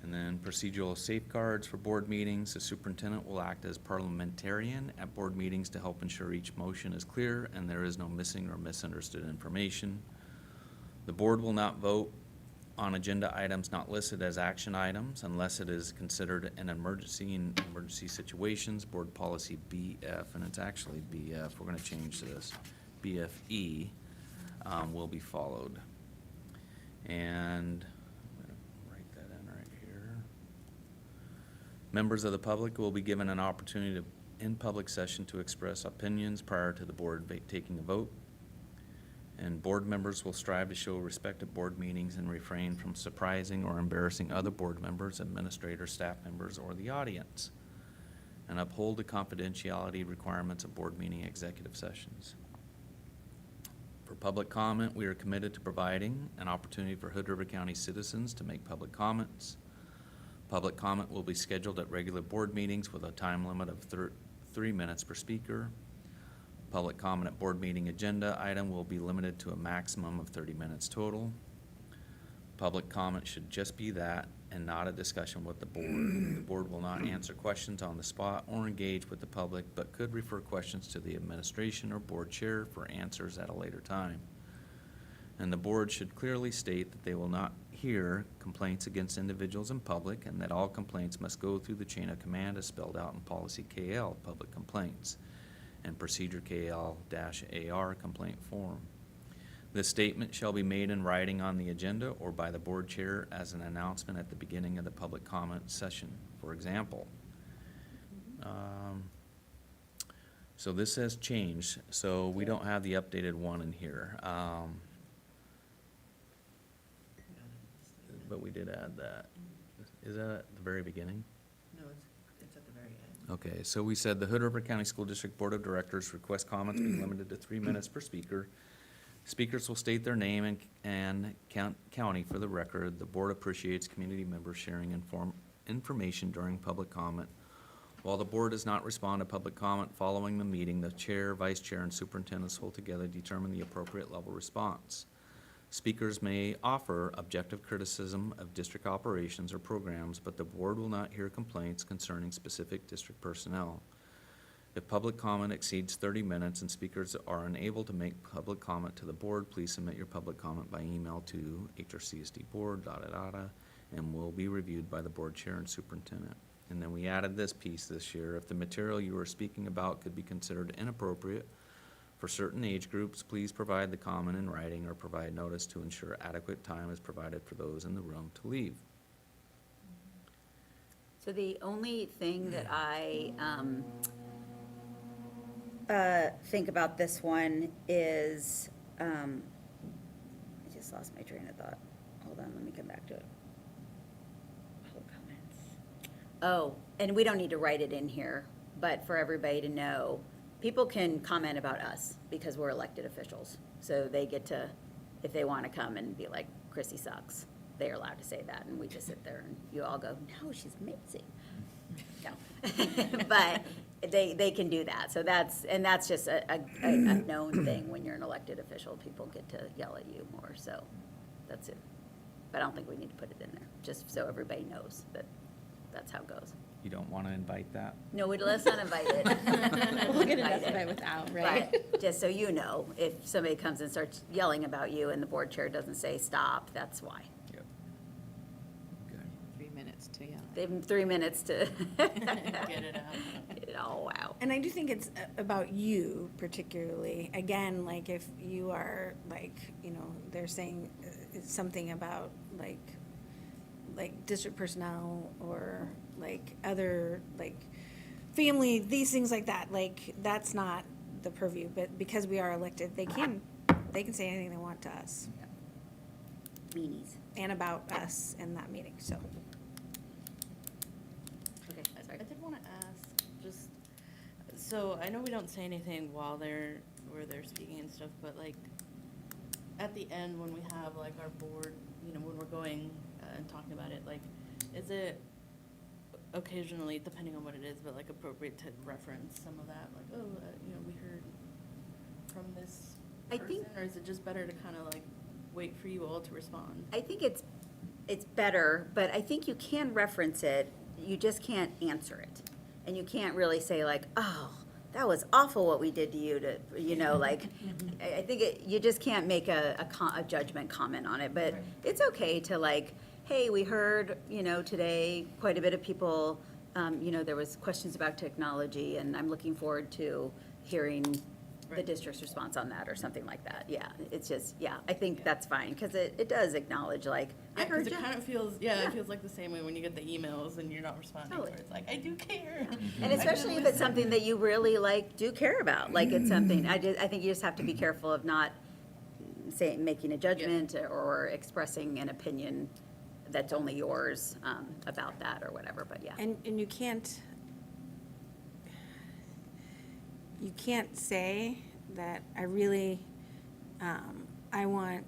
And then procedural safeguards for board meetings. The superintendent will act as parliamentarian at board meetings to help ensure each motion is clear and there is no missing or misunderstood information. The board will not vote on agenda items not listed as action items unless it is considered an emergency in emergency situations. Board policy BF, and it's actually BF, we're gonna change this, BFE, will be followed. And I'm gonna write that in right here. Members of the public will be given an opportunity in public session to express opinions prior to the board taking a vote. And board members will strive to show respect at board meetings and refrain from surprising or embarrassing other board members, administrators, staff members, or the audience. And uphold the confidentiality requirements of board meeting executive sessions. For public comment, we are committed to providing an opportunity for Hood River County citizens to make public comments. Public comment will be scheduled at regular board meetings with a time limit of 3 minutes per speaker. Public comment at board meeting agenda item will be limited to a maximum of 30 minutes total. Public comment should just be that and not a discussion with the board. The board will not answer questions on the spot or engage with the public, but could refer questions to the administration or board chair for answers at a later time. And the board should clearly state that they will not hear complaints against individuals in public, and that all complaints must go through the chain of command as spelled out in Policy KL, Public Complaints, and Procedure KL-AR complaint form. This statement shall be made in writing on the agenda or by the board chair as an announcement at the beginning of the public comment session. For example, so this has changed, so we don't have the updated one in here. But we did add that. Is that at the very beginning? No, it's at the very end. Okay, so we said the Hood River County School District Board of Directors request comments be limited to 3 minutes per speaker. Speakers will state their name and county for the record. The board appreciates community members sharing information during public comment. While the board does not respond to public comment following the meeting, the chair, vice chair, and superintendents will together determine the appropriate level response. Speakers may offer objective criticism of district operations or programs, but the board will not hear complaints concerning specific district personnel. If public comment exceeds 30 minutes and speakers are unable to make public comment to the board, please submit your public comment by email to HRCSD board, and will be reviewed by the board chair and superintendent. And then we added this piece this year. If the material you are speaking about could be considered inappropriate for certain age groups, please provide the comment in writing or provide notice to ensure adequate time is provided for those in the room to leave. So the only thing that I think about this one is, I just lost my train of thought. Hold on, let me come back to it. Public comments. Oh, and we don't need to write it in here, but for everybody to know, people can comment about us because we're elected officials. So they get to, if they want to come and be like, Chrissy sucks, they're allowed to say that, and we just sit there and you all go, no, she's amazing. No. But they can do that. So that's just a known thing when you're an elected official. People get to yell at you more, so that's it. But I don't think we need to put it in there, just so everybody knows that that's how it goes. You don't want to invite that? No, let's not invite it. We'll get Invite enough it. by without, right? But just so you know, if somebody comes and starts yelling about you and the board chair doesn't say stop, that's why. Yep. Okay. 3 minutes to yell. They have 3 minutes to. Get it out. Get it all out. And I do think it's about you particularly. Again, like if you are like, they're saying something about like district personnel or like other like family, these things like that, like that's not the purview, but because we are elected, they can say anything they want to us Meanies. and about us in that meeting, so. Okay, I sorry. did want to ask, just, so I know we don't say anything while they're speaking and stuff, but like, at the end, when we have like our board, when we're going and talking about it, like, is it occasionally, depending on what it is, but like appropriate to reference some of that, like, we heard from this I person, think- or is it just better to kind of like wait for you all to respond? I think it's better, but I think you can reference it, you just can't answer it. And you can't really say like, oh, that was awful what we did to you to, like, I think you just can't make a judgment comment on it, but it's okay to like, hey, we heard, today, quite a bit of people, there was questions about technology, and I'm looking forward to hearing the Right. district's response on that, or something like that. Yeah, it's just, I think that's fine, because it does acknowledge, like, I Yeah, heard because you. it kind of feels, Yeah. it feels like the same way when you get the emails and you're not responding, Totally. where it's like, I do care. And especially if it's something that you really like, do care about, like it's something, I think you just have to be careful of not saying, making a judgment or expressing an opinion that's only yours about that or whatever, but yeah. And you can't say that I really, I want,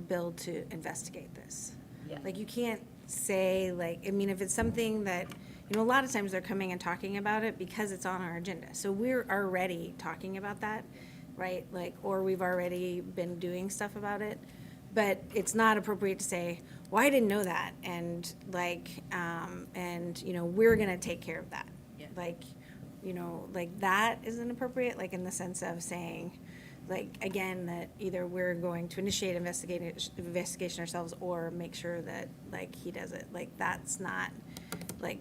Bill to investigate this. Yeah. Like, you can't say, like, I mean, if it's something that, a lot of times they're coming and talking about it because it's on our agenda. So we're already talking about that, right? Like, or we've already been doing stuff about it. But it's not appropriate to say, well, I didn't know that, and like, we're gonna take care of that. Yeah. Like, like that isn't appropriate, like in the sense of saying, like, again, that either we're going to initiate investigation ourselves or make sure that, like, he does it. Like, that's not, like,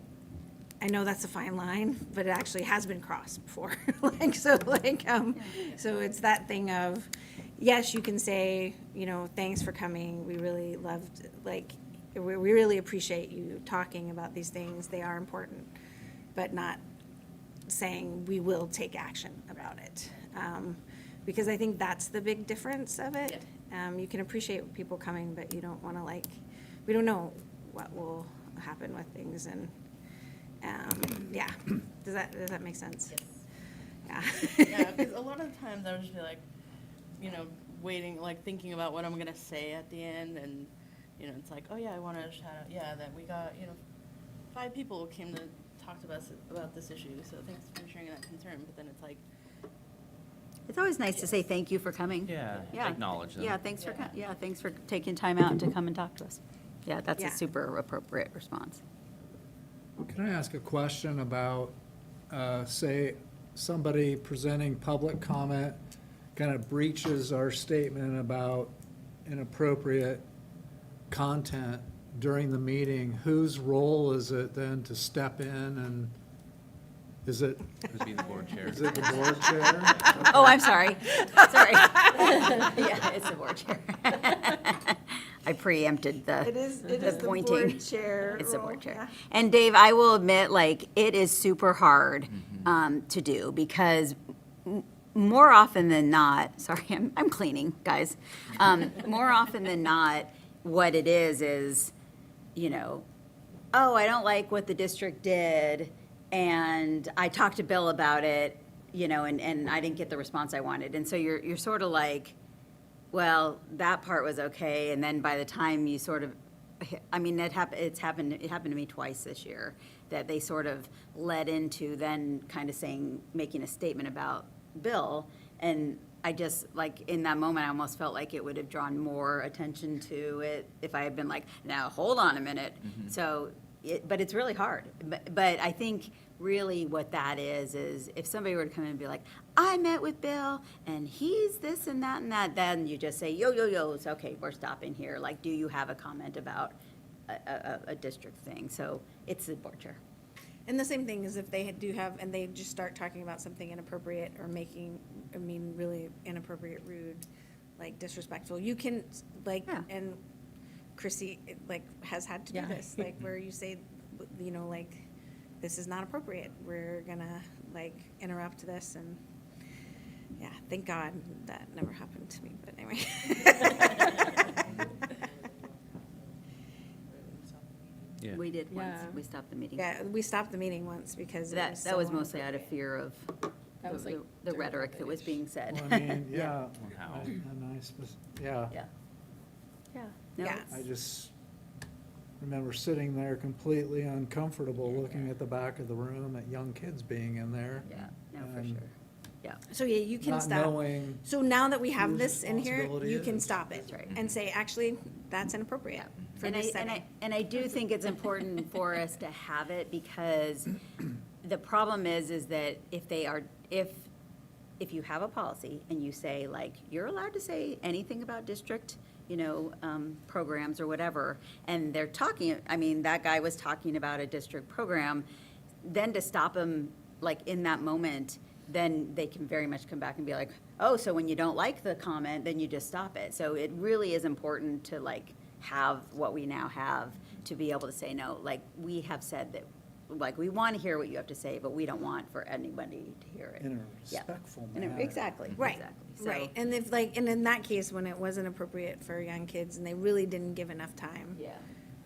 I know that's a fine line, but it actually has been crossed before. So it's that thing of, yes, you can say, thanks for coming. We really loved, like, we really appreciate you talking about these things. They are important, but not saying we will take action about it. Because I think that's the big difference of it. You can appreciate people coming, but you don't want to, like, we don't know what will happen with things, and yeah. Does that make sense? Yes. Yeah. Yeah, because a lot of the times I would just be like, waiting, like thinking about what I'm gonna say at the end, and it's like, oh yeah, I want to shout out, that we got 5 people came to talk to us about this issue, so thanks for sharing that concern. But then it's like, It's always nice to say thank you for coming. Yeah, Yeah. acknowledge them. Yeah, thanks for taking time out to come and talk to us. Yeah, that's a Yeah. super appropriate response. Can I ask a question about, say, somebody presenting public comment kind of breaches our statement about inappropriate content during the meeting? Whose role is it then to step in, and is it Who's the board chair? is it the board chair? Oh, I'm sorry. Sorry. Yeah, it's the board chair. I preempted It is the the pointing. board chair It's the role, board chair. yeah. And Dave, I will admit, like, it is super hard to do because more often than not, sorry, I'm cleaning, guys. More often than not, what it is, oh, I don't like what the district did, and I talked to Bill about it, and I didn't get the response I wanted. And so you're sort of like, well, that part was okay, and then by the time you sort of, it happened to me twice this year, that they sort of led into then kind of making a statement about Bill, and I just, like, in that moment, I almost felt like it would have drawn more attention to it if I had been like, now, hold on a minute. So, but it's really hard. But I think really what that is if somebody were to come in and be like, I met with Bill, and he's this and that, then you just say, yo, it's okay, we're stopping here. Like, do you have a comment about a district thing? So it's the board chair. And the same thing is if they do have, and they just start talking about something inappropriate or making, really inappropriate, rude, like disrespectful, you can, like, Yeah. and Chrissy, like, has had to do this, like, where you say, like, this is not appropriate, we're gonna, like, interrupt this, and, yeah, thank God that never happened to me, but anyway. Yeah. We did once, Yeah. we stopped the meeting. Yeah, we stopped the meeting once because it That so was mostly out of inappropriate. fear of That was, like, the rhetoric that was being said. Well, I mean, yeah, How? yeah. Yeah. Yeah. No, Yeah. it's- I just remember sitting there completely uncomfortable, looking at the back of the room at young kids being in there. Yeah, no, for and sure. Yeah. So, yeah, you can Not stop. knowing So now that we have whose this in here, responsibility you it can is. stop it That's right. and say, actually, that's inappropriate for And this I, setting. and I do think it's important for us to have it because the problem is that if you have a policy and you say, like, you're allowed to say anything about district, programs or whatever, and they're talking, that guy was talking about a district program, then to stop him, like, in that moment, then they can very much come back and be like, oh, so when you don't like the comment, then you just stop it. So it really is important to, like, have what we now have to be able to say no. Like, we have said that like, we want to hear what you have to say, but we don't want for anybody to hear it. In a Yeah. respectful In a- manner. Exactly. Right, exactly. So- right. And if like, and in that case, when it wasn't appropriate for young kids and they really didn't give enough time Yeah.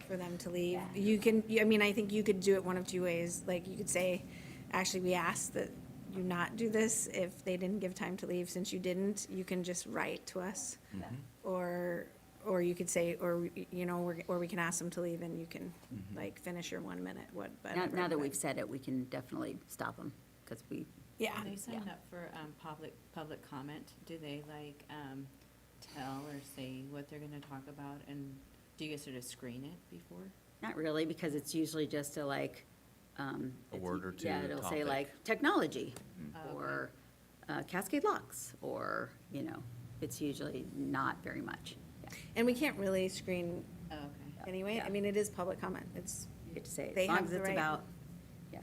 for them to leave, you can, I mean, I think you could do it one of two ways. Like, you could say, actually, we asked that you not do this if they didn't give time to leave. Since you didn't, you can just write to us. Or you could say, or, you know, or we can ask them to leave and you can, like, finish your 1 minute, whatever. Now that we've said it, we can definitely stop them, because we, Yeah. When they sign Yeah. up for public comment, do they like tell or say what they're gonna talk about? And do you guys sort of screen it before? not really, because it's usually just a like. A it's- word or two, Yeah, it'll say topic. like technology, Oh, or Cascade Locks, or, you know, it's usually not very much. Yeah. And we can't really screen Oh, okay. anyway. Yeah. I mean, it is public comment. It's, You get to say, They as long have as the it's right- about, yeah.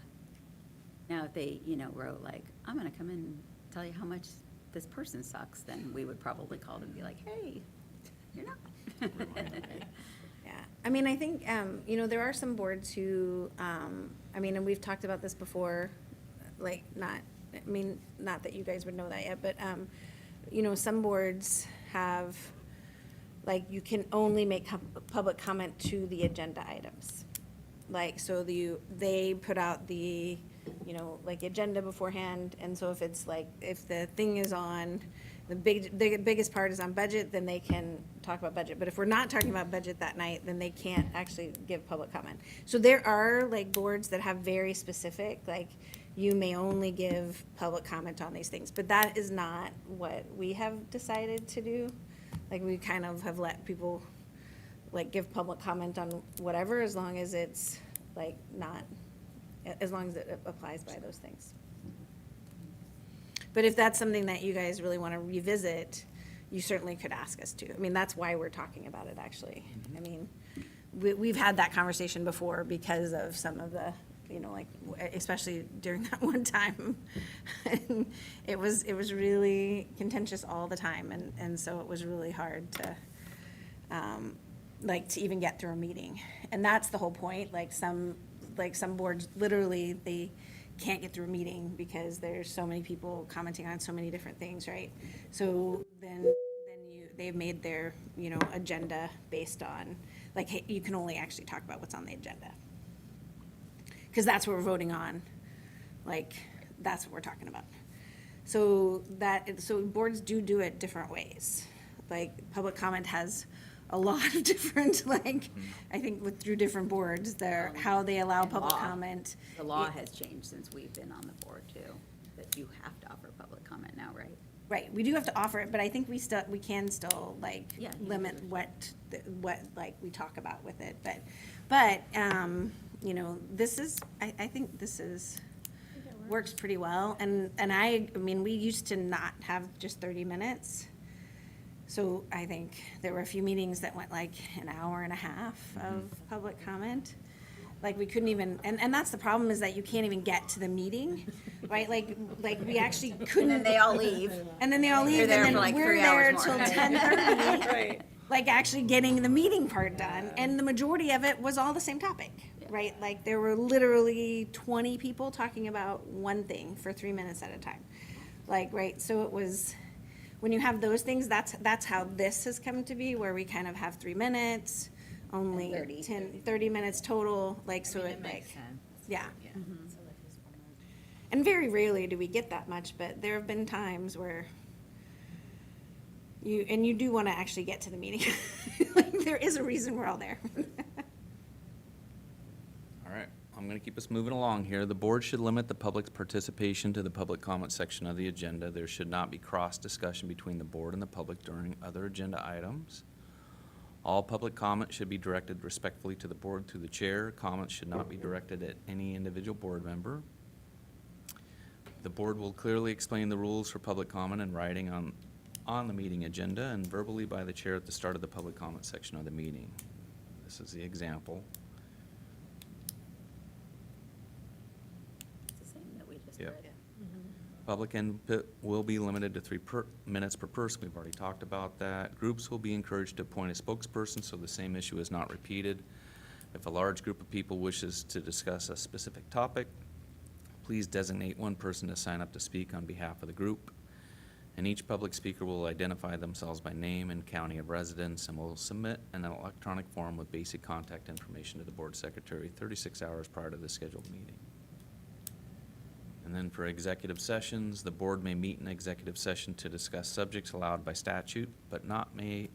Now, if they, you know, wrote like, I'm gonna come in and tell you how much this person sucks, then we would probably call them and be like, hey, you're not. yeah. I mean, I think, you know, there are some boards who, I mean, and we've talked about this before, like, not, I mean, not that you guys would know that yet, but, you know, some boards have, like, you can only make public comment to the agenda items. Like, so they put out the, you know, like, agenda beforehand, and so if it's like, if the thing is on, the biggest part is on budget, then they can talk about budget. But if we're not talking about budget that night, then they can't actually give public comment. So there are, like, boards that have very specific, like, you may only give public comment on these things, but that is not what we have decided to do. Like, we kind of have let people, like, give public comment on whatever, as long as it's, like, not, as long as it applies by those things. But if that's something that you guys really want to revisit, you certainly could ask us to. I mean, that's why we're talking about it, actually. I mean, we've had that conversation before because of some of the, you know, like, especially during that one time. And it was really contentious all the time, and so it was really hard to, like, to even get through a meeting. And that's the whole point, like, some boards, literally, they can't get through a meeting because there's so many people commenting on so many different things, right? So then they've made their, you know, agenda based on, like, hey, you can only actually talk about what's on the agenda. Because that's what we're voting on, like, that's what we're talking about. So boards do it different ways. Like, public comment has a lot of different, like, I think through different boards, how they allow And public law. comment. The law has changed since we've been on the board too, that you have to offer public comment now, right? Right, we do have to offer it, but I think we can still, like, Yeah, you can limit do what, like, we talk about with it, but, you know, I think this works pretty well, and I mean, we used to not have just 30 minutes, so I think there were a few meetings that went like an hour and a half of public comment. Like, we couldn't even, and that's the problem, is that you can't even get to the meeting, right? Like we actually couldn't. And then they all leave. And then they all leave, You're and there then for like we're 3 there hours till more. 10:30. Like, actually getting the meeting part done, and the majority of it was all the same topic, right? Like, there were literally 20 people talking about one thing for 3 minutes at a time. Like, right, so it was, when you have those things, that's how this has come to be, where we kind of have 3 minutes, only And 30 minutes total, like, so it, It like, makes sense. yeah. Yeah. So like his format. And very rarely do we get that much, but there have been times where you do want to actually get to the meeting. Like, there is a reason we're all there. All right, I'm gonna keep us moving along here. The board should limit the public's participation to the public comment section of the agenda. There should not be cross-discussion between the board and the public during other agenda items. All public comment should be directed respectfully to the board through the chair. Comments should not be directed at any individual board member. The board will clearly explain the rules for public comment in writing on the meeting agenda and verbally by the chair at the start of the public comment section of the meeting. This is the example. It's the same that we just Yep. read. Public input will be limited to 3 minutes per person. We've already talked about that. Groups will be encouraged to appoint a spokesperson so the same issue is not repeated. If a large group of people wishes to discuss a specific topic, please designate one person to sign up to speak on behalf of the group. And each public speaker will identify themselves by name and county of residence and will submit an electronic form with basic contact information to the board secretary 36 hours prior to the scheduled meeting. And then for executive sessions, the board may meet in executive session to discuss subjects allowed by statute, but may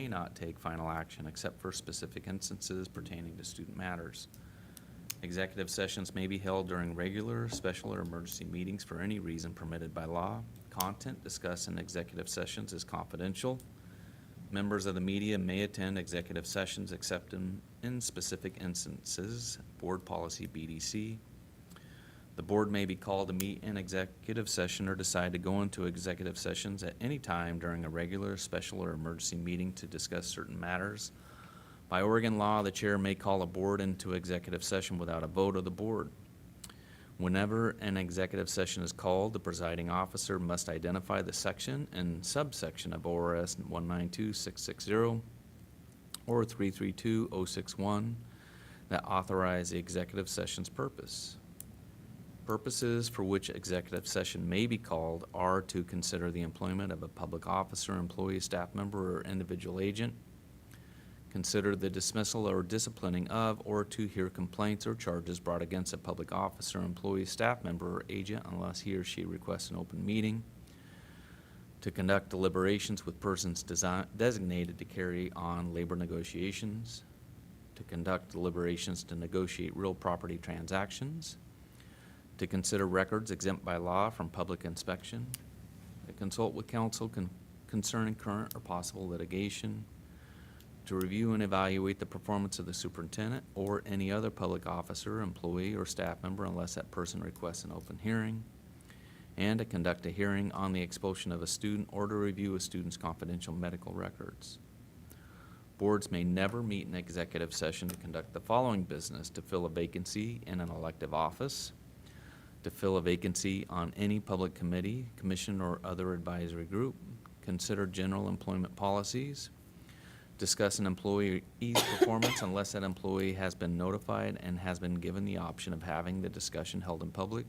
not take final action except for specific instances pertaining to student matters. Executive sessions may be held during regular, special, or emergency meetings for any reason permitted by law. Content discussed in executive sessions is confidential. Members of the media may attend executive sessions except in specific instances, board policy BDC. The board may be called to meet in executive session or decide to go into executive sessions at any time during a regular, special, or emergency meeting to discuss certain matters. By Oregon law, the chair may call a board into executive session without a vote of the board. Whenever an executive session is called, the presiding officer must identify the section and subsection of ORS 192-660 or 332-061 that authorize the executive session's purpose. Purposes for which executive session may be called are to consider the employment of a public officer, employee, staff member, or individual agent, consider the dismissal or disciplining of, or to hear complaints or charges brought against a public officer, employee, staff member, or agent unless he or she requests an open meeting, to conduct deliberations with persons designated to carry on labor negotiations, to conduct deliberations to negotiate real property transactions, to consider records exempt by law from public inspection, to consult with counsel concerning current or possible litigation, to review and evaluate the performance of the superintendent or any other public officer, employee, or staff member unless that person requests an open hearing, and to conduct a hearing on the expulsion of a student or to review a student's confidential medical records. Boards may never meet in executive session to conduct the following business: to fill a vacancy in an elective office, to fill a vacancy on any public committee, commission, or other advisory group, consider general employment policies, discuss an employee's performance unless that employee has been notified and has been given the option of having the discussion held in public,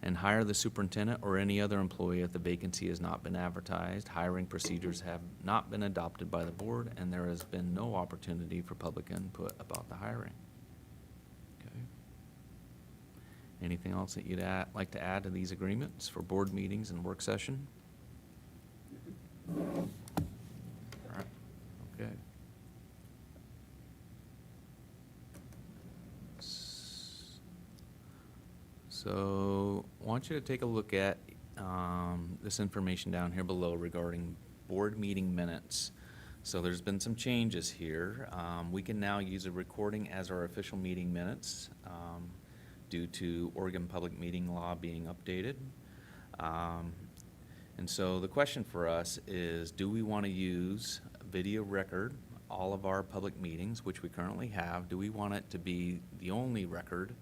and hire the superintendent or any other employee if the vacancy has not been advertised, hiring procedures have not been adopted by the board, and there has been no opportunity for public input about the hiring. Okay. Anything else that you'd like to add to these agreements for board meetings and work session? All right. Okay. So I want you to take a look at this information down here below regarding board meeting minutes. So there's been some changes here. We can now use a recording as our official meeting minutes due to Oregon Public Meeting Law being updated. And so the question for us is, do we want to use video record all of our public meetings, which we currently have? Do we want it to be the only record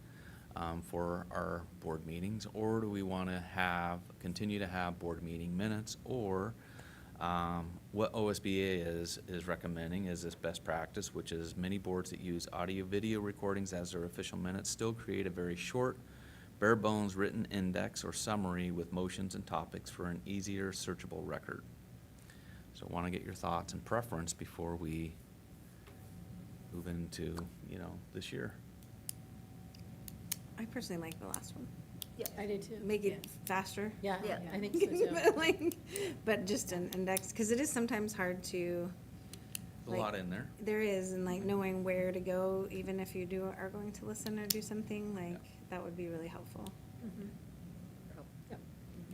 for our board meetings, or do we want to continue to have board meeting minutes? Or what OSBA is recommending is this best practice, which is many boards that use audio-video recordings as their official minutes still create a very short, bare-bones written index or summary with motions and topics for an easier searchable record. So I want to get your thoughts and preference before we move into, this year. I personally like the last one. Yeah. I do too. Make it faster. Yeah, Yeah. I think so too. But just an index, because it is sometimes hard to, There's a lot in there. there is, and like knowing where to go, even if you are going to listen or do something, like, that would be really helpful. Yep.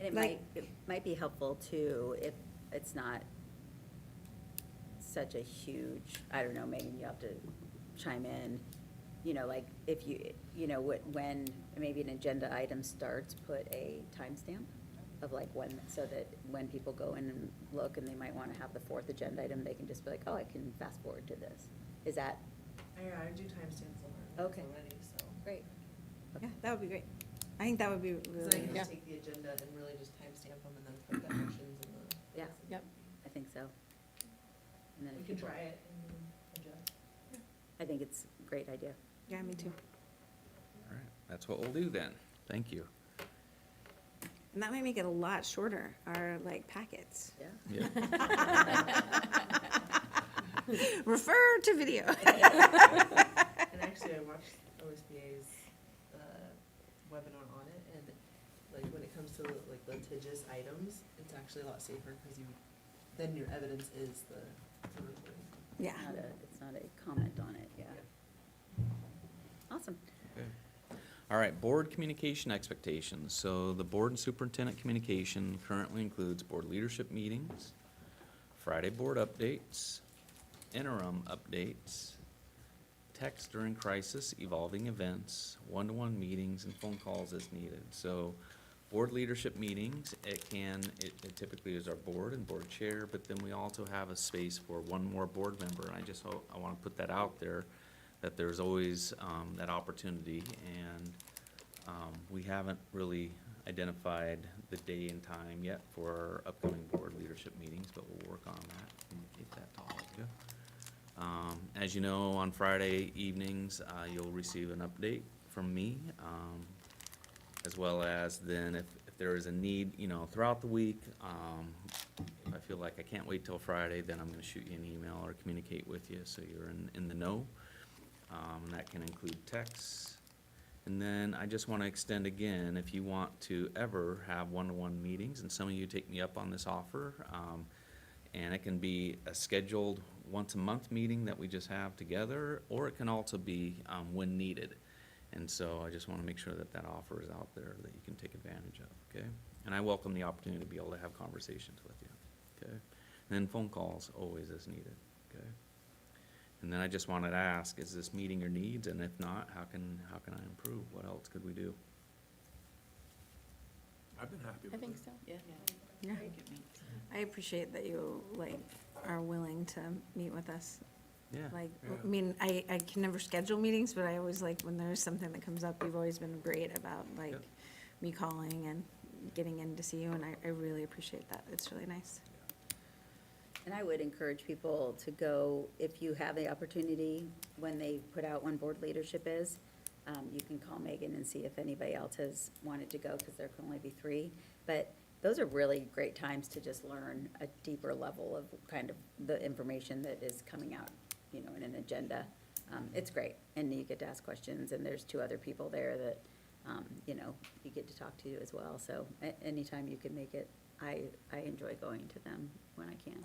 And Like- it might be helpful too, if it's not such a huge, I don't know, Megan, you have to chime in, like if when maybe an agenda item starts, put a timestamp of like when, so that when people go in and look and they might want to have the fourth agenda item, they can just be like, oh, I can fast forward to this. Is that I do timestamps on our Okay. minutes already, so. great? Yeah, that would be great. I think that would be Because then I really, can Yeah. just take the agenda and really just timestamp them and then put definitions in the. Yeah. Yep. I think so. And then We if can people- try it and then adjust. I think it's great idea. Yeah, me too. All right, that's what we'll do then. Thank you. And that might make it a lot shorter, our like packets. Yeah. Yeah. Refer to video. And actually, I watched OSBA's webinar on it, and like when it comes to like litigious items, it's actually a lot safer because then your evidence is the recording. Yeah. It's not a comment on it, yeah. Awesome. Okay. All right, board communication expectations. So the board and superintendent communication currently includes board leadership meetings, Friday board updates, interim updates, text during crisis, evolving events, one-to-one meetings, and phone calls as needed. So board leadership meetings, it typically is our board and board chair, but then we also have a space for one more board member. And I just hope, I want to put that out there, that there's always that opportunity. And we haven't really identified the day and time yet for our upcoming board leadership meetings, but we'll work on that, communicate that to all of you. As you know, on Friday evenings, you'll receive an update from me, as well as then if there is a need, throughout the week, if I feel like I can't wait till Friday, then I'm gonna shoot you an email or communicate with you so you're in the know. And that can include texts. And then I just want to extend again, if you want to ever have one-to-one meetings, and some of you take me up on this offer, and it can be a scheduled once-a-month meeting that we just have together, or it can also be when needed. And so I just want to make sure that that offer is out there that you can take advantage of, okay? And I welcome the opportunity to be able to have conversations with you, okay? And then phone calls always as needed, okay? And then I just wanted to ask, is this meeting your needs? And if not, how can I improve? What else could we do? I've been happy with I it. think so. Yeah. I think it makes sense. I appreciate that you like are willing to meet with us. Yeah. Like, Yeah. I mean, I can never schedule meetings, but I always like when there's something that comes up, you've always been great about like Yep. me calling and getting in to see you, and I really appreciate that. It's really nice. And I would encourage people to go, if you have the opportunity, when they put out when board leadership is, you can call Megan and see if anybody else has wanted to go, because there can only be 3. But those are really great times to just learn a deeper level of kind of the information that is coming out, in an agenda. It's great, and you get to ask questions, and there's 2 other people there that, you get to talk to as well. So anytime you can make it, I enjoy going to them when I can.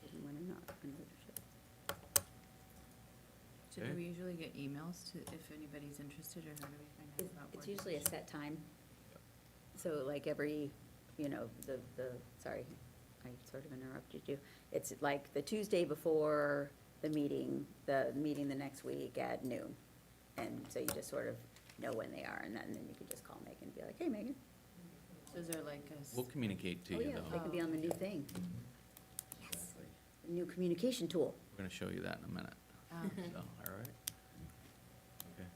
Even when I'm not in leadership. So do we usually get emails to, if anybody's interested, or how do we find out about board? It's usually a set time. So like every, sorry, I sort of interrupted you. It's like the Tuesday before the meeting the next week at noon. And so you just sort of know when they are, and then you can just call Megan and be like, hey, Megan. So is there like a? We'll communicate to Oh, you yeah, though. they can be on the new thing. Yes, the new communication tool. We're gonna show you that in a minute. Oh. So, all right? Okay.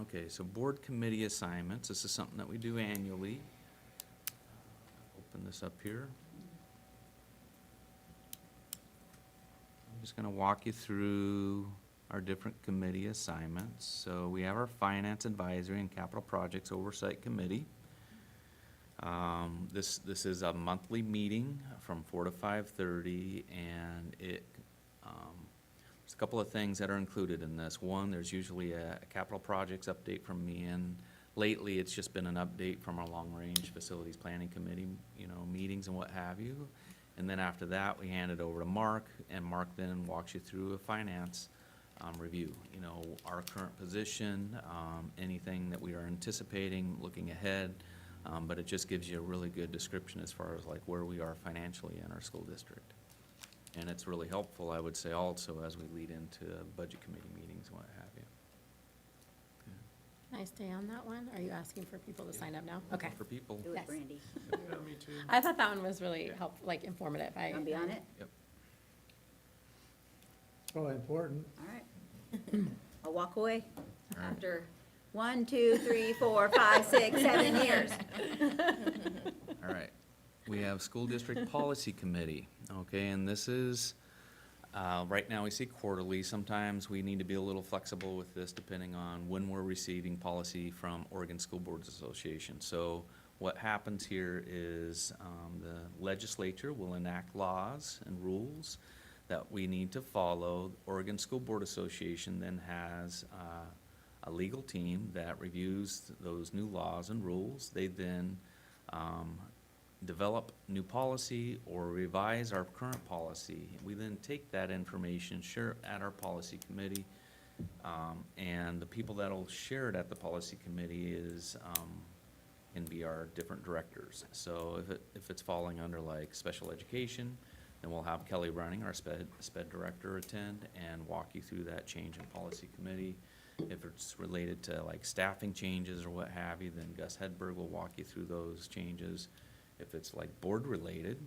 Okay, so board committee assignments, this is something that we do annually. Open this up here. I'm just gonna walk you through our different committee assignments. So we have our Finance Advisory and Capital Projects Oversight Committee. This is a monthly meeting from 4 to 5:30, and there's a couple of things that are included in this. One, there's usually a capital projects update from me, and lately, it's just been an update from our long-range facilities planning committee, meetings and what have you. And then after that, we hand it over to Mark, and Mark then walks you through a finance review, our current position, anything that we are anticipating, looking ahead. But it just gives you a really good description as far as like where we are financially in our school district. And it's really helpful, I would say, also as we lead into budget committee meetings and what have you. Can I stay on that one? Are you asking for people to sign up now? Okay. For people. Do it, Yes. Brandy. Yeah, me too. I thought that one was really informative. You want to be on it? Yep. It's probably important. All right. I'll walk away after 1, 2, 3, 4, 5, 6, 7 years. All right. We have School District Policy Committee, okay, and this is Right now, we see quarterly. Sometimes we need to be a little flexible with this depending on when we're receiving policy from Oregon School Boards Association. So what happens here is the legislature will enact laws and rules that we need to follow. Oregon School Board Association then has a legal team that reviews those new laws and rules. They then develop new policy or revise our current policy. We then take that information, share it at our policy committee, and the people that'll share it at the policy committee can be our different directors. So if it's falling under like special education, then we'll have Kelly Running, our sped director, attend and walk you through that change in policy committee. If it's related to like staffing changes or what have you, then Gus Hedberg will walk you through those changes. If it's like board-related,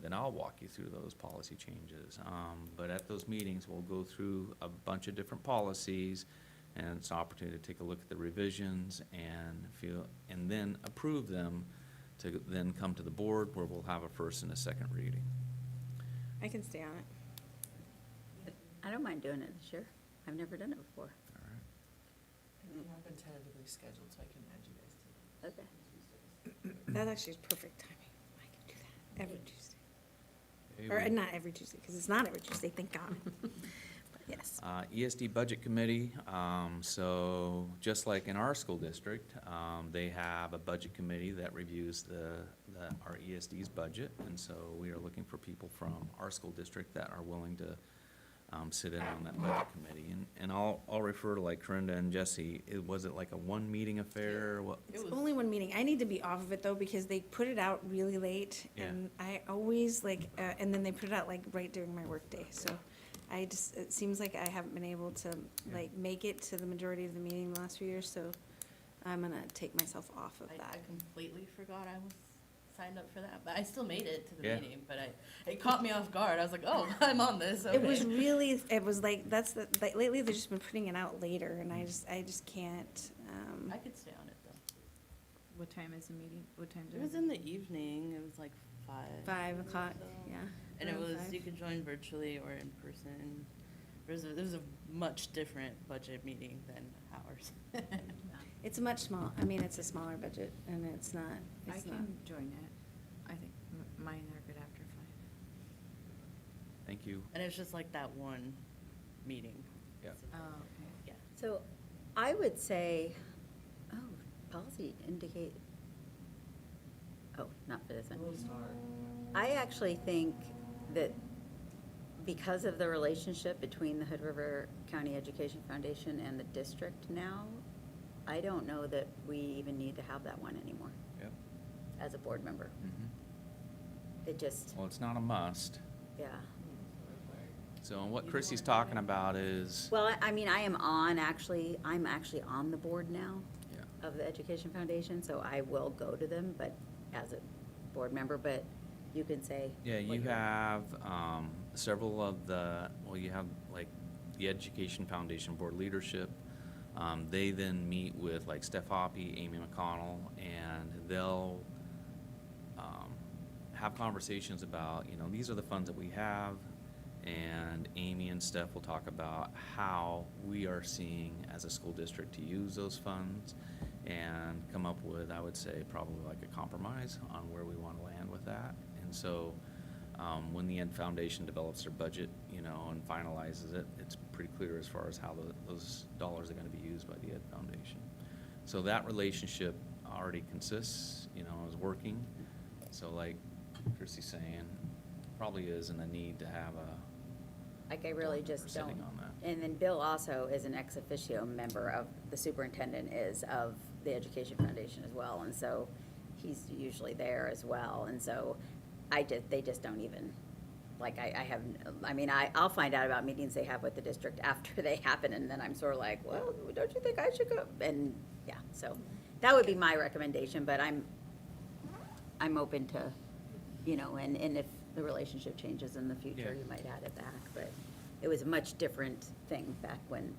then I'll walk you through those policy changes. But at those meetings, we'll go through a bunch of different policies, and it's an opportunity to take a look at the revisions and then approve them to then come to the board where we'll have a first and a second reading. I can stay on it. I don't mind doing it this year. I've never done it before. All right. We have been tentatively scheduled, so I can add you guys to that. Okay. That actually is perfect timing. I can do that every Tuesday. Okay, Or we- not every Tuesday, because it's not every Tuesday, thank God. But yes. ESD Budget Committee, so just like in our school district, they have a budget committee that reviews our ESD's budget, and so we are looking for people from our school district that are willing to sit in on that budget committee. And I'll refer to like Corinda and Jesse, was it like a one-meeting affair? or what? It's only one meeting. I need to be off of it though, because they put it out really late. Yeah. And I always like, and then they put it out like right during my workday. So it seems like I haven't been able to like make it to the majority of the meeting the last few years, so I'm gonna take myself off of I that. completely forgot I was signed up for that, but I still made it to the Yeah. meeting, but it caught me off guard. I was like, oh, I'm on this, It was okay. really, it was like, like lately they've just been putting it out later and I just can't, I could stay on it though. What time is the meeting? What time is It was in the evening, it was like 5 o'clock, so. yeah. And it around was, 5. you could join virtually or in person. It was a much different budget meeting than ours. It's a it's a smaller budget and it's not, I it's not. can join it. I think mine are good after 5. Thank you. And it's just like that one meeting. Yeah. Oh, okay. Yeah. So I would say, policy indicate, not for this one. Little star. I actually think that because of the relationship between the Hood River County Education Foundation and the district now, I don't know that we even need to have that one anymore Yep. as a board member. Mhm. It just, Well, it's not a must. yeah. So what Chrissy's talking about is, Well, I mean, I'm actually on the board now yeah. of the Education Foundation, so I will go to them, but as a board member, but you can say. Yeah, what you you're- have several of you have like the Education Foundation Board leadership. They then meet with like Steph Hoppy, Amy McConnell, and they'll have conversations about, these are the funds that we have. And Amy and Steph will talk about how we are seeing as a school district to use those funds and come up with, I would say, probably like a compromise on where we want to land with that. And so when the Ed Foundation develops their budget, and finalizes it, it's pretty clear as far as how those dollars are going to be used by the Ed Foundation. So that relationship already consists, is working. So like Chrissy's saying, probably isn't a need to have Like, I really board just member don't. sitting on that. And then Bill also is an ex officio member of, the superintendent is of the Education Foundation as well, and so he's usually there as well, and so they just don't even, like, I'll find out about meetings they have with the district after they happen, and then I'm sort of like, well, don't you think I should go? And, yeah, so that would be my recommendation, but I'm open to, and if the relationship changes in the future, Yeah. you might add it back, but it was a much different thing back when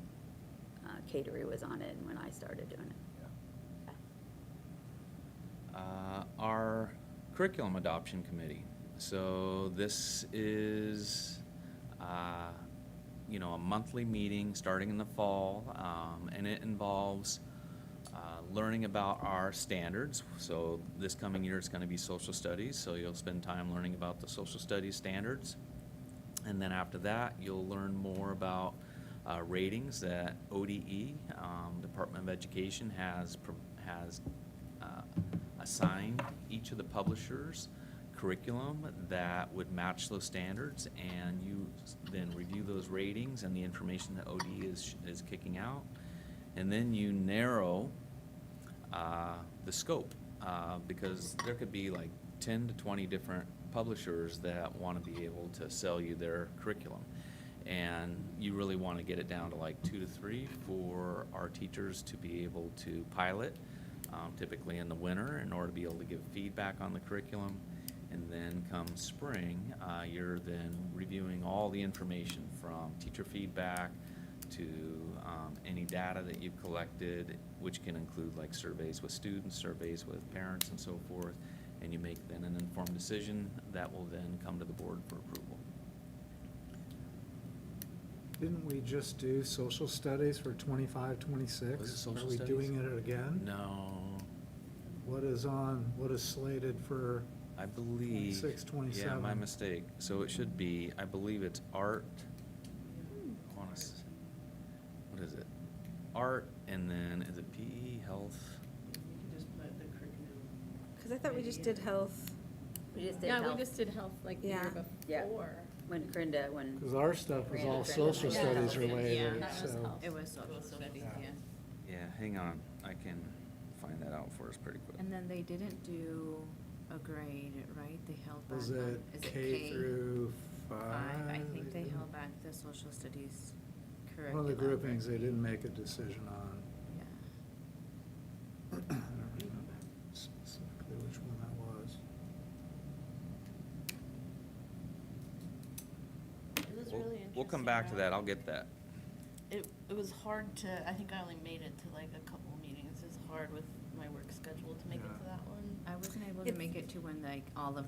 Catery was on it and when I started doing it. Our curriculum adoption committee. So this is you know, a monthly meeting starting in the fall, and it involves learning about our standards. So this coming year it's going to be social studies, so you'll spend time learning about the social studies standards. And then after that, you'll learn more about ratings that ODE, Department of Education, has assigned each of the publishers curriculum that would match those standards, and you then review those ratings and the information that ODE is kicking out. And then you narrow the scope, because there could be like 10 to 20 different publishers that want to be able to sell you their curriculum. And you really want to get it down to like 2 to 3 for our teachers to be able to pilot, typically in the winter, in order to be able to give feedback on the curriculum. And then come spring, you're then reviewing all the information from teacher feedback to any data that you've collected, which can include like surveys with students, surveys with parents, and so forth. And you make then an informed decision that will then come to the board for approval. Didn't we just do social studies for 25, 26? Was it social Are we studies? doing it again? No, What is slated for I believe. 26, 27? Yeah, my mistake. So it should be, I believe it's art. I wanna what is it? Art, and then is it PE, health? You can just put the curriculum. Because I thought we just did health. We just did Yeah, we health just did health like the year Yeah. before. when Because our stuff was all Yeah. social Yeah. studies Yeah. related, That was so. health. It was social studies, yeah. Yeah, hang on, I can find that out for us pretty quick. And then they didn't do a grade, right? They held back Was on, it is it K through 5? Five, I think they held back the social studies curriculum. One of the groupings they didn't make a decision on. Yeah. I don't remember specifically which one that was. It was really interesting. We'll come back to that, I'll get that. It was hard to, I think I only made it to like a couple meetings. It's hard with my work schedule to make it to Yeah. that one. I wasn't able to It's- make it to when like all of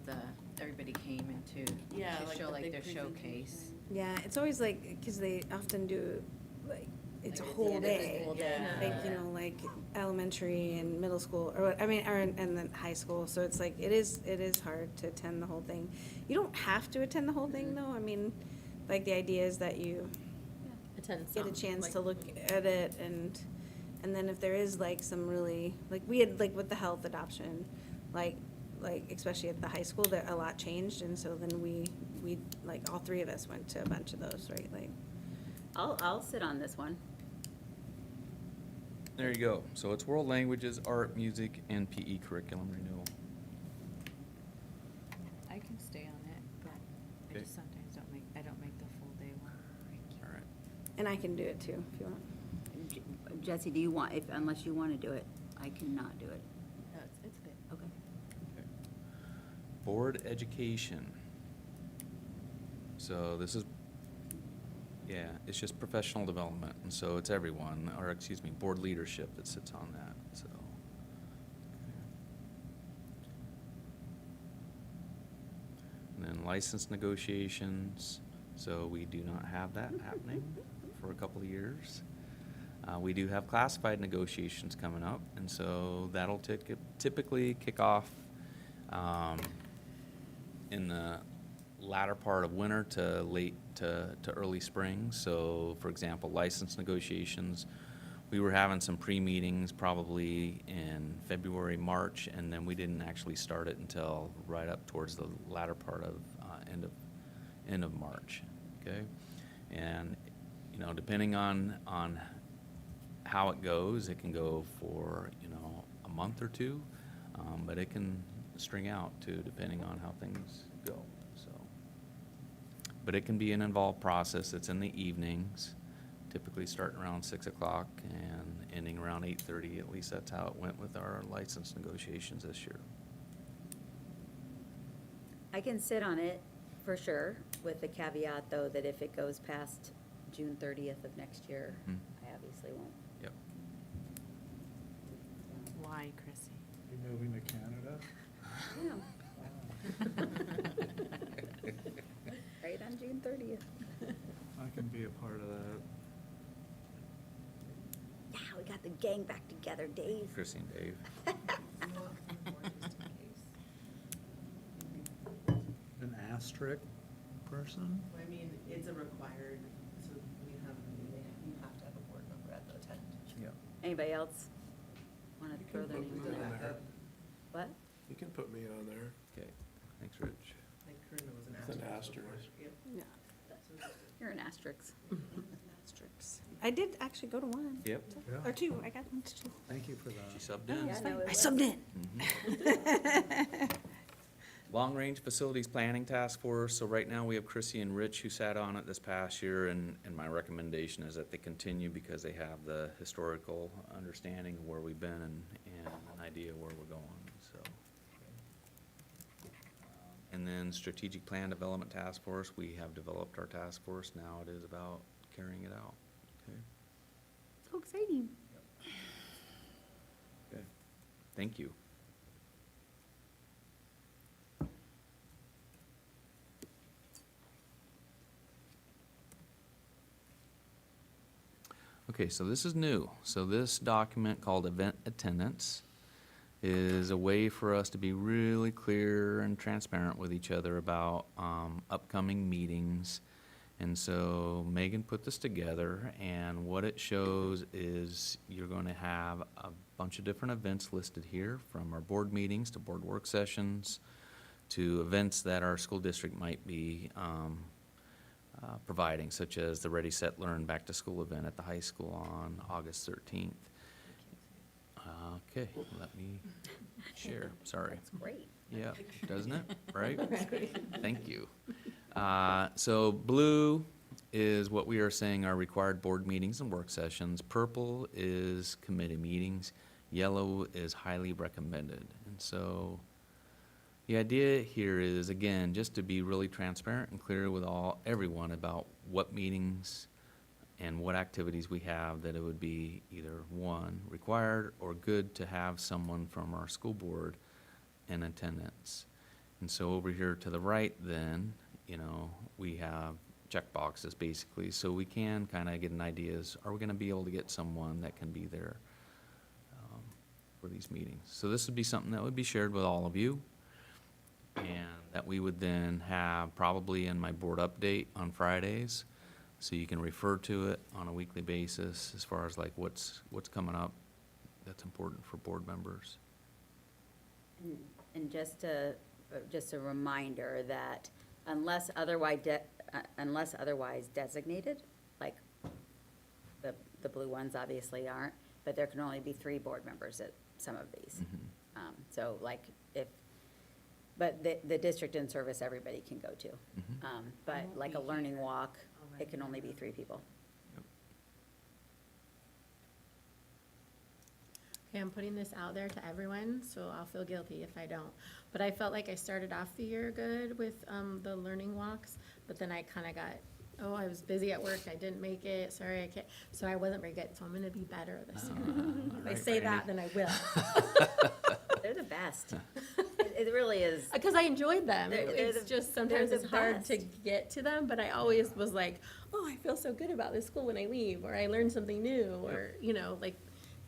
everybody came into, Yeah, to like show the like big their showcase. presentation. Yeah, it's always like, because they often do, like, it's a Like, it's whole the end of the day. school day. Like, you know, like elementary and middle school, or, and then high school, so it's like, it is hard to attend the whole thing. You don't have to attend the whole thing, though, I mean, like, the idea is that you Attend get a some, chance like- to look at it, and then if there is like some really, like, we had, like, with the health adoption, like, especially at the high school, that a lot changed, and so then we, like, all three of us went to a bunch of those, right, like. I'll sit on this one. There you go. So it's world languages, art, music, and PE curriculum renewal. I can stay on it, but I Okay. just sometimes I don't make the full day one. All right. And I can do it too, if you want. Jesse, do you want, unless you want to do it, I cannot do it. No, it's good. Okay. Okay. Board education. So this is, yeah, it's just professional development, and so it's everyone, or excuse me, board leadership that sits on that, so. And then license negotiations, so we do not have that happening for a couple of years. We do have classified negotiations coming up, and so that'll typically kick off in the latter part of winter to late to early spring. So, for example, license negotiations, we were having some pre-meetings probably in February, March, and then we didn't actually start it until right up towards the latter part of end of March. Okay, and you know, depending on how it goes, it can go for, you know, a month or two, but it can string out too, depending on how things go, so. But it can be an involved process. It's in the evenings, typically starting around 6 o'clock and ending around 8:30. At least that's how it went with our license negotiations this year. I can sit on it for sure, with the caveat, though, that if it goes past June 30th of next year, Hmm. I obviously won't. Yep. Why, Chrissy? You moving to Canada? Yeah. Right on June 30th. I can be a part of that. Yeah, we got the gang back together, Dave. Chrissy and Dave. An asterisk person? I mean, it's a required, so we have, you have to have a board member at the tent. Yeah. Anybody else want to throw their name on there? there. What? You can put me on there. Okay, thanks, Rich. Like Corinna was an With an asterisk. before. asterisk. Yep. Yeah. So just- You're an asterisk. Asterisks. I did actually go to one. Yep, Or two, I got into two. Thank you for she that. subbed No, in. it's Yeah, fine. no, it I was. subbed in. Long Range Facilities Planning Task Force, so right now we have Chrissy and Rich who sat on it this past year, and my recommendation is that they continue because they have the historical understanding of where we've been and an idea where we're going, so. And then Strategic Plan Development Task Force, we have developed our task force, now it is about carrying it out, okay? So exciting. Okay, thank you. Okay, so this is new. So this document called Event Attendance is a way for us to be really clear and transparent with each other about upcoming meetings. And so Megan put this together, and what it shows is you're going to have a bunch of different events listed here, from our board meetings to board work sessions to events that our school district might be providing, such as the Ready, Set, Learn Back to School event at the high school on August 13th. Okay, let me share, sorry. That's great. Yeah, doesn't it? Right? Thank you. So blue is what we are saying are required board meetings and work sessions. Purple is committee meetings. Yellow is highly recommended. And so the idea here is, again, just to be really transparent and clear with everyone about what meetings and what activities we have, that it would be either one, required, or good to have someone from our school board in attendance. And so over here to the right then, we have check boxes basically, so we can kind of get an idea, are we gonna be able to get someone that can be there for these meetings? So this would be something that would be shared with all of you, and that we would then have probably in my board update on Fridays, so you can refer to it on a weekly basis as far as like what's coming up that's important for board members. And just a reminder that unless otherwise designated, like the blue ones obviously aren't, but there can only be 3 board members at some of these. So like but the district and service everybody can go to. But won't like be a learning here. walk, I'll it can let only you be know. 3 people. Okay, I'm putting this out there to everyone, so I'll feel guilty if I don't. But I felt like I started off the year good with the learning walks, but then I kind of got, I was busy at work, I didn't make it, sorry, I can't. So I wasn't very good, so I'm gonna be better this year. If I right, say that, Brandy. then I will. They're the best. It really is. Because I enjoyed them. They're It's the- just sometimes they're it's the hard to best. get to them, but I always was like, oh, I feel so good about this school when I leave, or I learned something new, or, like,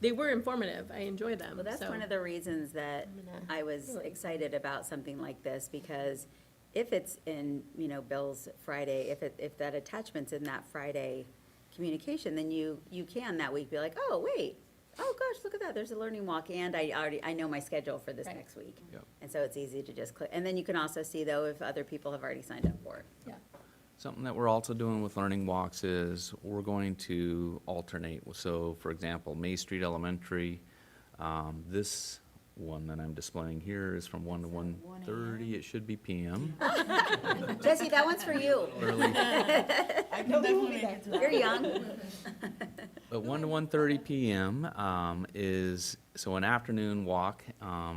they were informative. I enjoyed them. Well, that's so- one of the reasons that I'm gonna I was really- excited about something like this, because if it's in, Bill's Friday, if that attachment's in that Friday communication, then you can that week be like, oh, wait, oh gosh, look at that, there's a learning walk, and I know my schedule for this Right. next week. Yep. And so it's easy to just click, and then you can also see though if other people have already signed up for it. Yeah. Something that we're also doing with learning walks is we're going to alternate. So, for example, May Street Elementary, this one that I'm displaying here is from 1 to 1:30. It should be PM. Jesse, that one's for you. Early, I can definitely make it to that. You're young. but 1 to 1:30 PM is, so an afternoon walk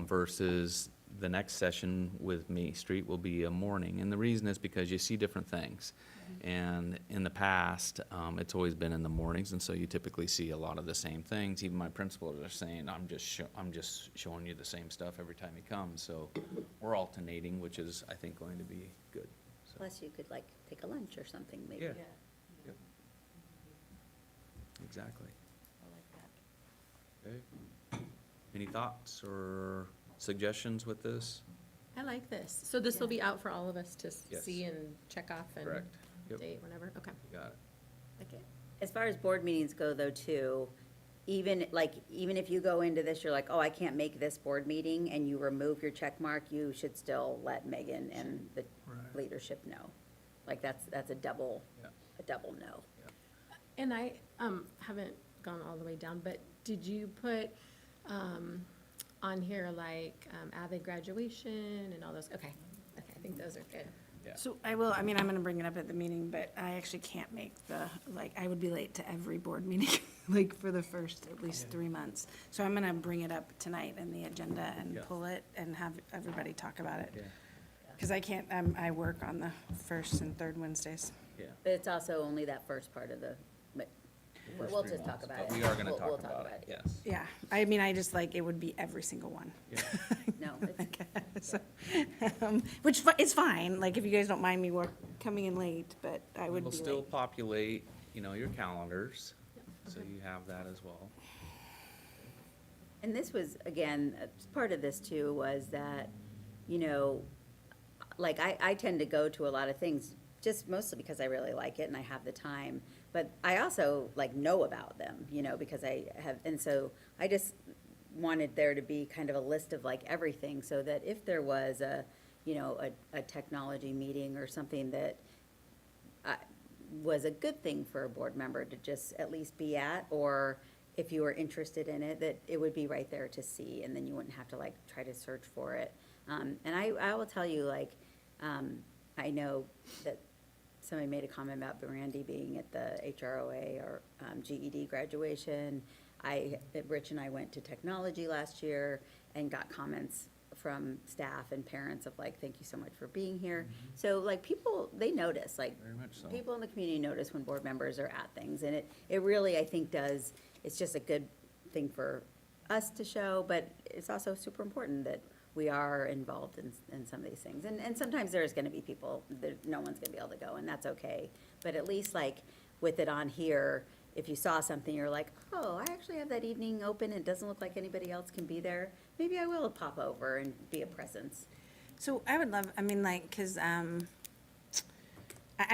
versus the next session with May Street will be a morning. And the reason is because you see different things. And in the past, it's always been in the mornings, and so you typically see a lot of the same things. Even my principals are saying, I'm just showing you the same stuff every time you come. So we're alternating, which is, I think, going to be good, so. Plus, you could like take a lunch or something, maybe. Yeah. Yep. Exactly. I like that. Okay. Any thoughts or suggestions with this? I like this. So this will be out for all of us to Yes. see and check off and Correct. Yep. date, whenever, okay. You got it. Okay. As far as board meetings go though, too, even if you go into this, you're like, oh, I can't make this board meeting, and you remove your check mark, you should still let Megan and the Right. leadership know. Like, that's a double, Yeah. no. And I haven't gone all the way down, but did you put on here like avid graduation and all those? Okay, I think those are good. Yeah. So I will, I mean, I'm gonna bring it up at the meeting, but I actually can't make I would be late to every board meeting, like, for the first at least 3 months. So I'm gonna bring it up tonight in the agenda and Yeah. pull it and have everybody talk about it. Yeah. Because I can't, I work on the first and third Wednesdays. Yeah. But it's also only that first part of but First we'll 3 just talk months, about it. but we are gonna We'll talk about it, yes. Yeah, I mean, I just like, it would be every single one. Yeah. No, it's, So, which is fine, like, if you guys don't mind me coming in late, but I would We'll be still late. populate, your calendars, so you have that as well. and this was, again, part of this too was that, like, I tend to go to a lot of things, just mostly because I really like it and I have the time. But I also, like, know about them, because I have, and so I just wanted there to be kind of a list of like everything, so that if there was a technology meeting or something that was a good thing for a board member to just at least be at, or if you were interested in it, that it would be right there to see, and then you wouldn't have to like try to search for it. And I will tell you, like, I know that somebody made a comment about Brandy being at the HROA or GED graduation. Rich and I went to technology last year and got comments from staff and parents of like, thank you so much for being here. So like people, they notice, like, Very much so. people in the community notice when board members are at things. And it really, I think, it's just a good thing for us to show, but it's also super important that we are involved in some of these things. And sometimes there's gonna be people that no one's gonna be able to go, and that's okay. But at least like with it on here, if you saw something, you're like, oh, I actually have that evening open, it doesn't look like anybody else can be there, maybe I will pop over and be a presence. So I would love, I mean, like, because, I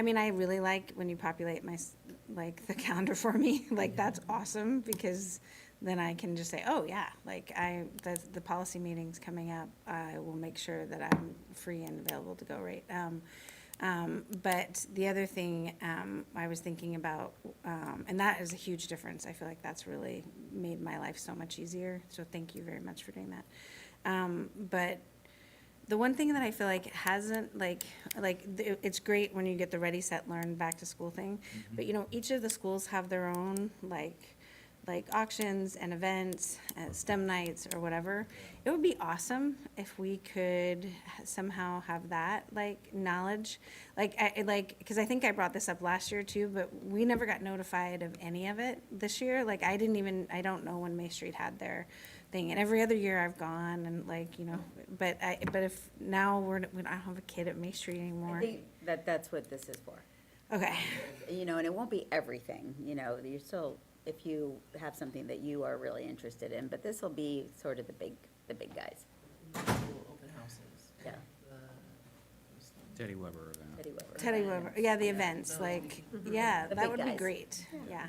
mean, I really like when you populate the calendar for me, like, that's awesome, because then I can just say, oh, yeah, like, the policy meeting's coming up, I will make sure that I'm free and available to go, right? But the other thing I was thinking about, and that is a huge difference, I feel like that's really made my life so much easier, so thank you very much for doing that. But the one thing that I feel like hasn't, it's great when you get the Ready, Set, Learn, back to school thing, but each of the schools have their own, like auctions and events, STEM nights or whatever. It would be awesome if we could somehow have that, like, knowledge. Because I think I brought this up last year too, but we never got notified of any of it this year. Like, I don't know when May Street had their thing. And every other year I've gone and but if now we don't have a kid at May Street anymore. I think that's what this is for. Okay. And it won't be everything, you're still, if you have something that you are really interested in, but this will be sort of the big guys. Open houses. Yeah. Teddy Weber event. Teddy Weber. Teddy Weber, yeah, the events, yeah, The that big would be guys. great, yeah.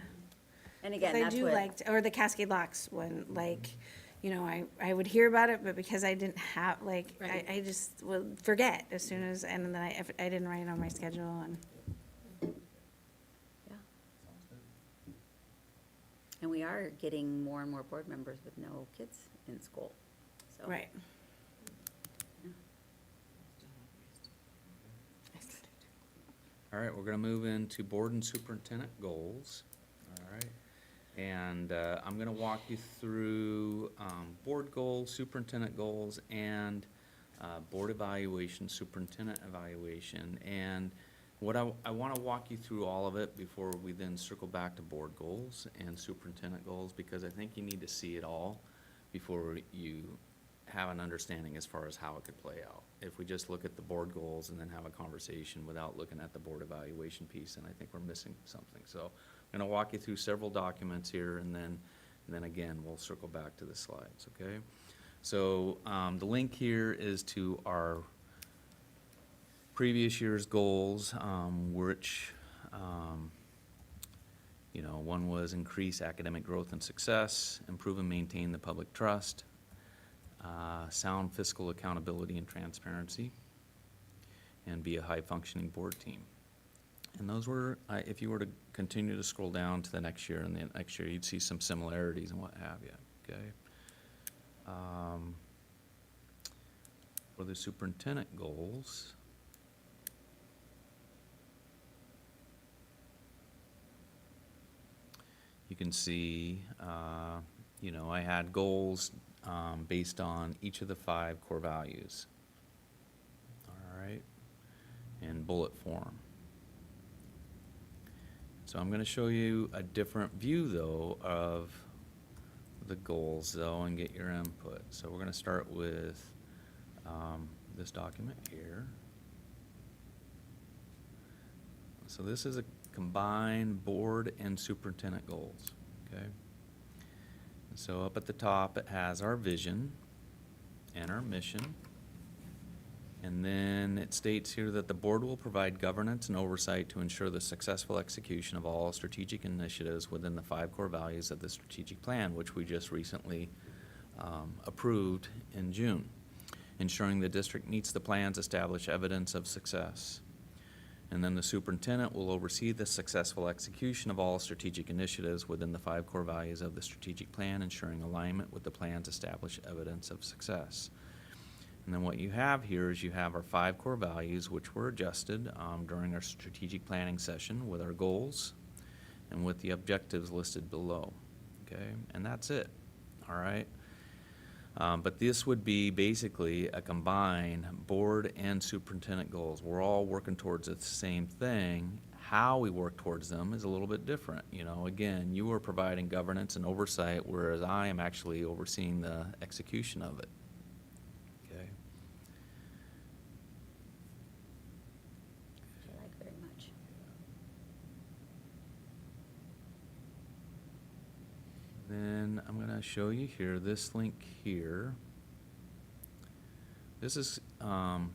And again, 'Cause I that's do what. like, or the Cascade Locks one, I would hear about it, but because I didn't have, Right. I just would forget as soon as, and then if I didn't write it on my schedule, and, Yeah. And we are getting more and more board members with no kids in school, so. right. All right, we're gonna move into board and superintendent goals, all right? And I'm gonna walk you through board goals, superintendent goals, and board evaluation, superintendent evaluation. And what I wanna walk you through all of it before we then circle back to board goals and superintendent goals, because I think you need to see it all before you have an understanding as far as how it could play out. If we just look at the board goals and then have a conversation without looking at the board evaluation piece, then I think we're missing something. So I'm gonna walk you through several documents here, and then again, we'll circle back to the slides, okay? So, the link here is to our previous year's goals, which, you know, one was increase academic growth and success, improve and maintain the public trust, sound fiscal accountability and transparency, and be a high-functioning board team. And those were, if you were to continue to scroll down to the next year and the next year, you'd see some similarities and what have you, okay? For the superintendent goals, you can see, you know, I had goals based on each of the 5 core values. All right, in bullet form. So I'm going to show you a different view, though, of the goals, though, and get your input. So we're going to start with this document here. So this is a combined board and superintendent goals, okay? And so up at the top, it has our vision and our mission. And then it states here that the board will provide governance and oversight to ensure the successful execution of all strategic initiatives within the 5 core values of the strategic plan, which we just recently approved in June, ensuring the district meets the plan's established evidence of success. And then the superintendent will oversee the successful execution of all strategic initiatives within the 5 core values of the strategic plan, ensuring alignment with the plan's established evidence of success. And then what you have here is you have our 5 core values, which were adjusted during our strategic planning session with our goals and with the objectives listed below, okay? And that's it, all right? But this would be basically a combined board and superintendent goals. We're all working towards the same thing. How we work towards them is a little bit different. You know, again, you are providing governance and oversight, whereas I am actually overseeing the execution of it. Okay. Which I like very much. Then I'm going to show you here, this link here. This is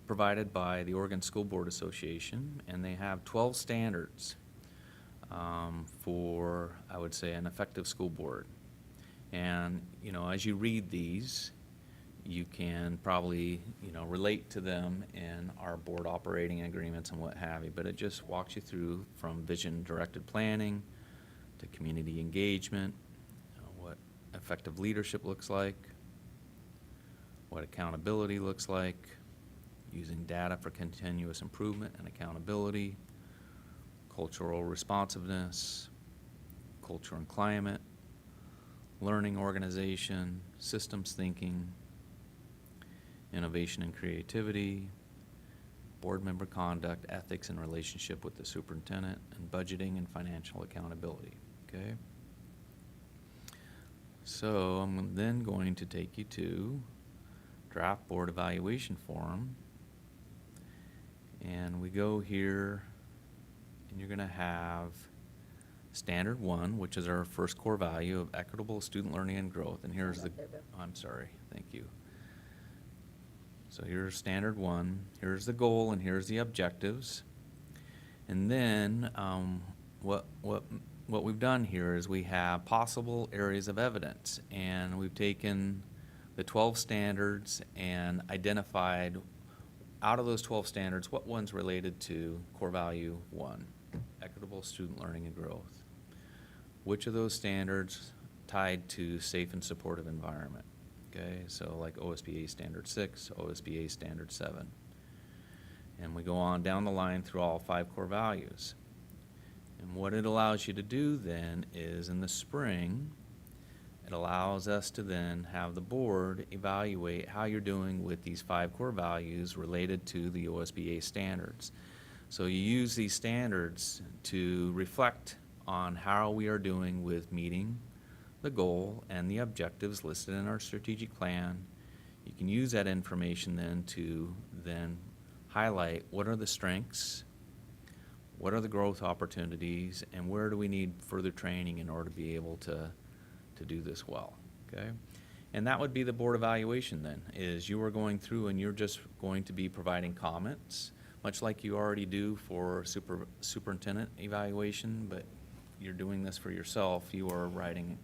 provided by the Oregon School Board Association, and they have 12 standards for, I would say, an effective school board. And, you know, as you read these, you can probably, you know, relate to them in our board operating agreements and what have you, but it just walks you through from vision-directed planning to community engagement, what effective leadership looks like, what accountability looks like, using data for continuous improvement and accountability, cultural responsiveness, culture and climate, learning organization, systems thinking, innovation and creativity, board member conduct, ethics and relationship with the superintendent, and budgeting and financial accountability, okay? So I'm then going to take you to draft board evaluation form, and we go here, and you're gonna have standard 1, which is our first core value of equitable student learning and growth, and here's the, There, Bill. I'm sorry, thank you. So here's standard 1, here's the goal, and here's the objectives. And then what we've done here is we have possible areas of evidence, and we've taken the 12 standards and identified out of those 12 standards what one's related to core value 1, equitable student learning and growth. Which of those standards tied to safe and supportive environment? Okay, so like OSBA Standard 6, OSBA Standard 7. And we go on down the line through all 5 core values. And what it allows you to do then is in the spring, it allows us to then have the board evaluate how you're doing with these 5 core values related to the OSBA standards. So you use these standards to reflect on how we are doing with meeting the goal and the objectives listed in our strategic plan. You can use that information then to then highlight what are the strengths, what are the growth opportunities, and where do we need further training in order to be able to do this well, okay? And that would be the board evaluation then, is you are going through and you're just going to be providing comments, much like you already do for superintendent evaluation, but you're doing this for yourself. You are writing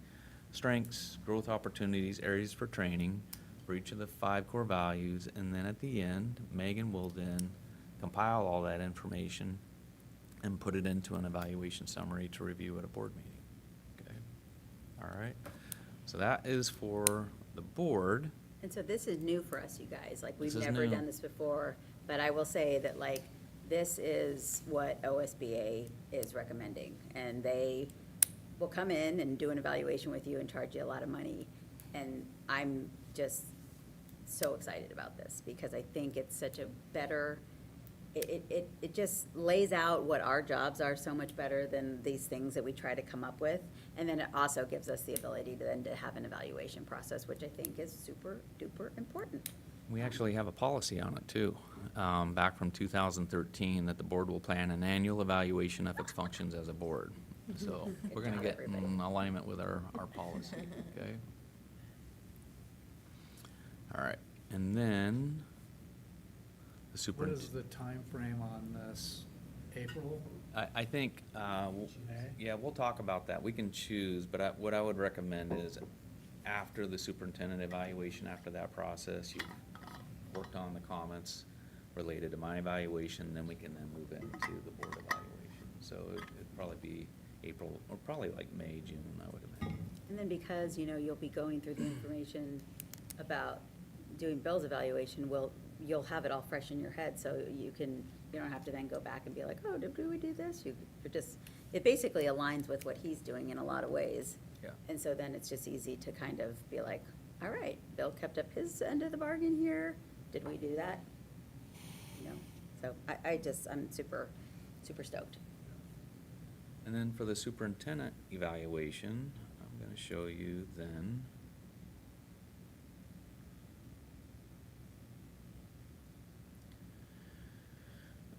strengths, growth opportunities, areas for training for each of the 5 core values, and then at the end, Megan will then compile all that information and put it into an evaluation summary to review at a board meeting, okay? All right, so that is for the board. And so this is new for us, you guys, like, we've This is never new. done this before, but I will say that, like, this is what OSBA is recommending, and they will come in and do an evaluation with you and charge you a lot of money, and I'm just so excited about this, because I think it's such a better, it just lays out what our jobs are so much better than these things that we try to come up with. And then it also gives us the ability to then to have an evaluation process, which I think is super duper important. We actually have a policy on it too, back from 2013, that the board will plan an annual evaluation of its functions as a board. So we're gonna job, get everybody. in alignment with our policy, okay? All right, and then the What superintendent. is the time frame on this? April? I think, May? yeah, we'll talk about that. We can choose, but what I would recommend is after the superintendent evaluation, after that process, you've worked on the comments related to my evaluation, then we can then move into the board evaluation. So it'd probably be April, or probably like May, June, I would imagine. And then because, you'll be going through the information about doing Bill's evaluation, you'll have it all fresh in your head, so you don't have to then go back and be like, oh, did we do this? It basically aligns with what he's doing in a lot of ways. Yeah. And so then it's just easy to kind of be like, all right, Bill kept up his end of the bargain here. Did we do that? So I'm super, super stoked. And then for the superintendent evaluation, I'm gonna show you then.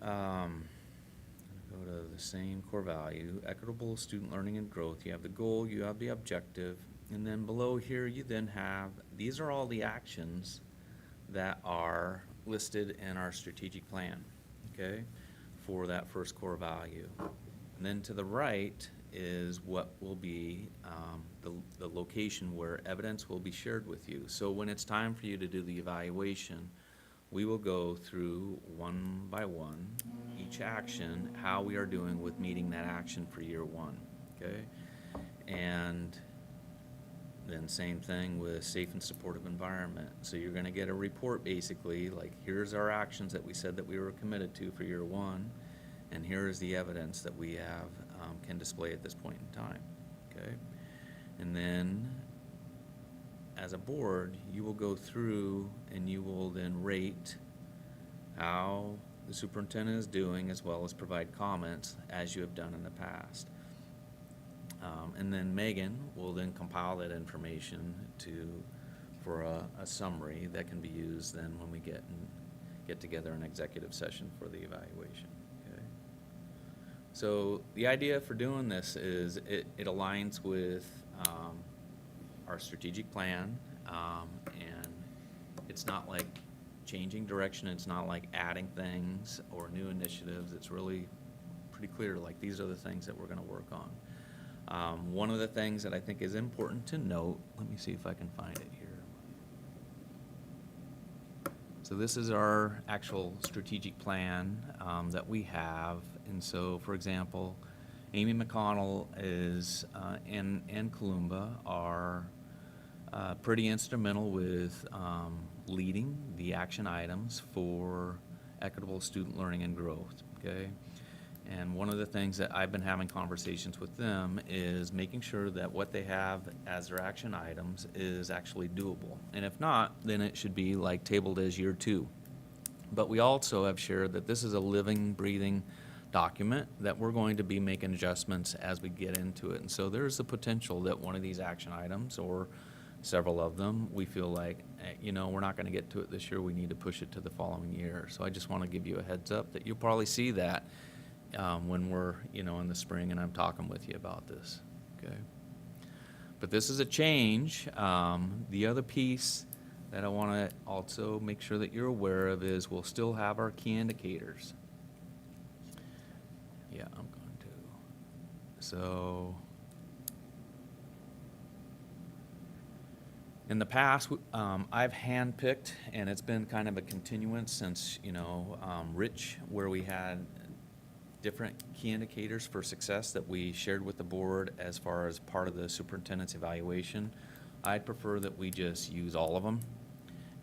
Go to the same core value, equitable student learning and growth. You have the goal, you have the objective, and then below here, you then have, these are all the actions that are listed in our strategic plan, okay, for that first core value. And then to the right is what will be the location where evidence will be shared with you. So when it's time for you to do the evaluation, we will go through one by one, each action, how we are doing with meeting that action for year 1, okay? And then same thing with safe and supportive environment. So you're gonna get a report basically, like, here's our actions that we said that we were committed to for year 1, and here is the evidence that we have, can display at this point in time, okay? And then, as a board, you will go through and you will then rate how the superintendent is doing, as well as provide comments as you have done in the past. And then Megan will then compile that information for a summary that can be used then when we get together an executive session for the evaluation, okay? So the idea for doing this is it aligns with our strategic plan, and it's not like changing direction, it's not like adding things or new initiatives. It's really pretty clear, like, these are the things that we're gonna work on. One of the things that I think is important to note, let me see if I can find it here. So this is our actual strategic plan that we have. And so, for example, Amy McConnell is, and Columba are pretty instrumental with leading the action items for equitable student learning and growth, okay? And one of the things that I've been having conversations with them is making sure that what they have as their action items is actually doable. And if not, then it should be like tabled as year 2. But we also have shared that this is a living, breathing document that we're going to be making adjustments as we get into it. And so there's the potential that one of these action items or several of them, we feel like, we're not going to get to it this year, we need to push it to the following year. So I just want to give you a heads up that you'll probably see that when we're, in the spring and I'm talking with you about this, okay? But this is a change. The other piece that I want to also make sure that you're aware of is we'll still have our key indicators. Yeah, I'm going to. So, in the past, I've handpicked, and it's been kind of a continuance since, Rich, where we had different key indicators for success that we shared with the board as far as part of the superintendent's evaluation. I'd prefer that we just use all of them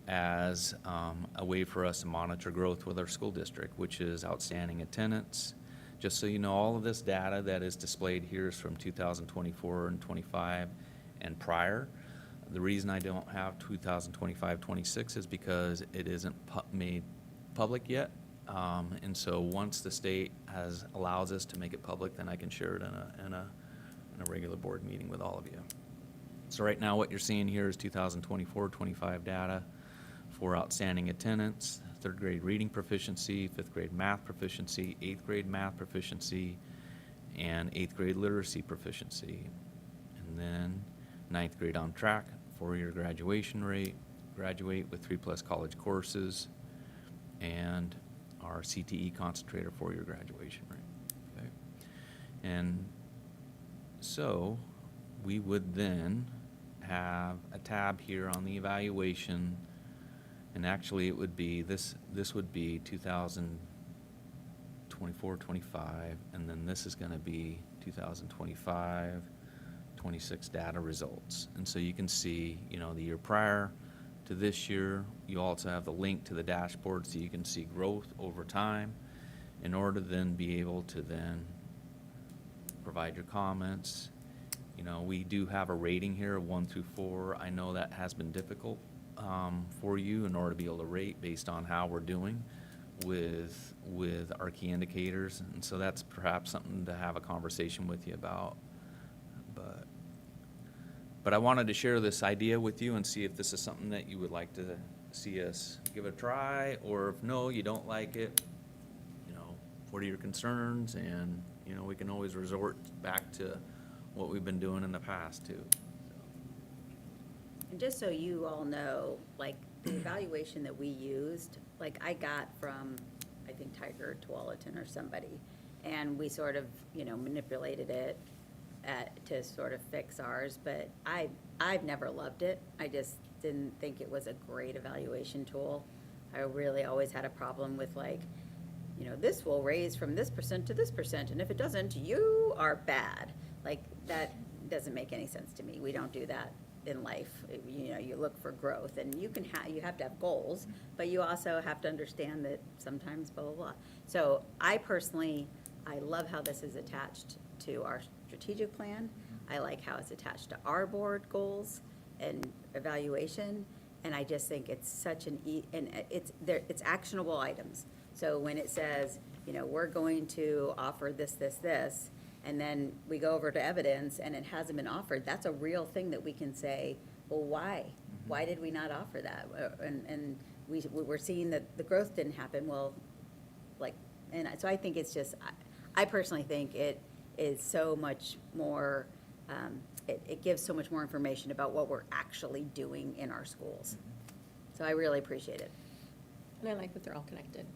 as a way for us to monitor growth with our school district, which is outstanding attendance. Just so you know, all of this data that is displayed here is from 2024 and 25 and prior. The reason I don't have 2025-26 is because it isn't made public yet. And so once the state allows us to make it public, then I can share it in a regular board meeting with all of you. So right now what you're seeing here is 2024-25 data for outstanding attendance, third grade reading proficiency, fifth grade math proficiency, eighth grade math proficiency, and eighth grade literacy proficiency. And then ninth grade on track, 4-year graduation rate, graduate with 3+ college courses, and our CTE concentrator 4-year graduation rate, okay? And so we would then have a tab here on the evaluation, and actually it would be, this would be 2024-25, and then this is gonna be 2025-26 data results. And so you can see, the year prior to this year, you also have the link to the dashboard so you can see growth over time in order to then be able to then provide your comments. We do have a rating here of 1 through 4. I know that has been difficult for you in order to be able to rate based on how we're doing with our key indicators. And so that's perhaps something to have a conversation with you about. But I wanted to share this idea with you and see if this is something that you would like to see us give a try, or if no, you don't like it, what are your concerns? And, we can always resort back to what we've been doing in the past too. And just so you all know, like, the evaluation that we used, like, I got from, I think, Tiger Tualatin or somebody, and we sort of, manipulated it to sort of fix ours, but I've never loved it. I just didn't think it was a great evaluation tool. I really always had a problem with, like, this will raise from this percent to this percent, and if it doesn't, you are bad. Like, that doesn't make any sense to me. We don't do that in life. You look for growth, and you have to have goals, but you also have to understand that sometimes blah, blah, blah. So I love how this is attached to our strategic plan. I like how it's attached to our board goals and evaluation, and I just think it's such it's actionable items. So when it says, we're going to offer this, this, this, and then we go over to evidence and it hasn't been offered, that's a real thing that we can say, well, why? Mm-hmm. Why did we not offer that? And we're seeing that the growth didn't happen, well, and so I think it's just, I personally think it is so much more, it gives so much more information about what we're actually doing in our schools. So I really appreciate it. And I like that they're all connected.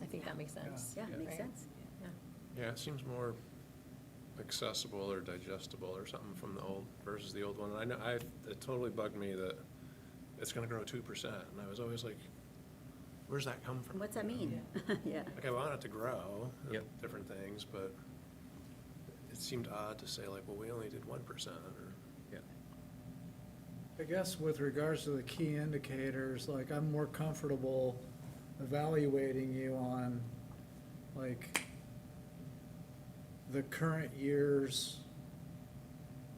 I think that makes sense. Yeah, it makes Right? sense. Yeah. Yeah, it seems more accessible or digestible or something from the old versus the old one. And I know it totally bugged me that it's gonna grow 2%, and I was always like, where's that come from? What's that mean? Yeah. Like, I want it to grow, Yep. different things, but it seemed odd to say, like, well, we only did 1%, or. Yeah. I guess with regards to the key indicators, like, I'm more comfortable evaluating you on, like, the current year's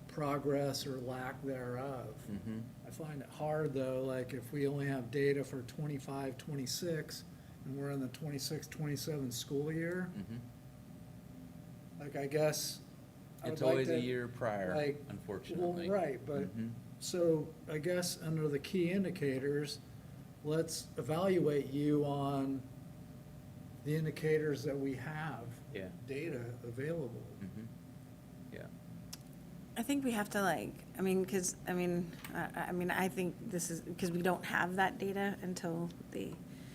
progress or lack thereof. Mm-hmm. I find it hard, though, like, if we only have data for 25, 26, and we're in the 26, 27 school year, Mm-hmm. like, I guess I would It's like always a to, year prior, like, unfortunately. Well, right, but, Mhm. so I guess under the key indicators, let's evaluate you on the indicators that we have. Yeah. Data available. Mhm. Yeah. I think we have to like, I mean, because, I think this is, because we don't have that data until the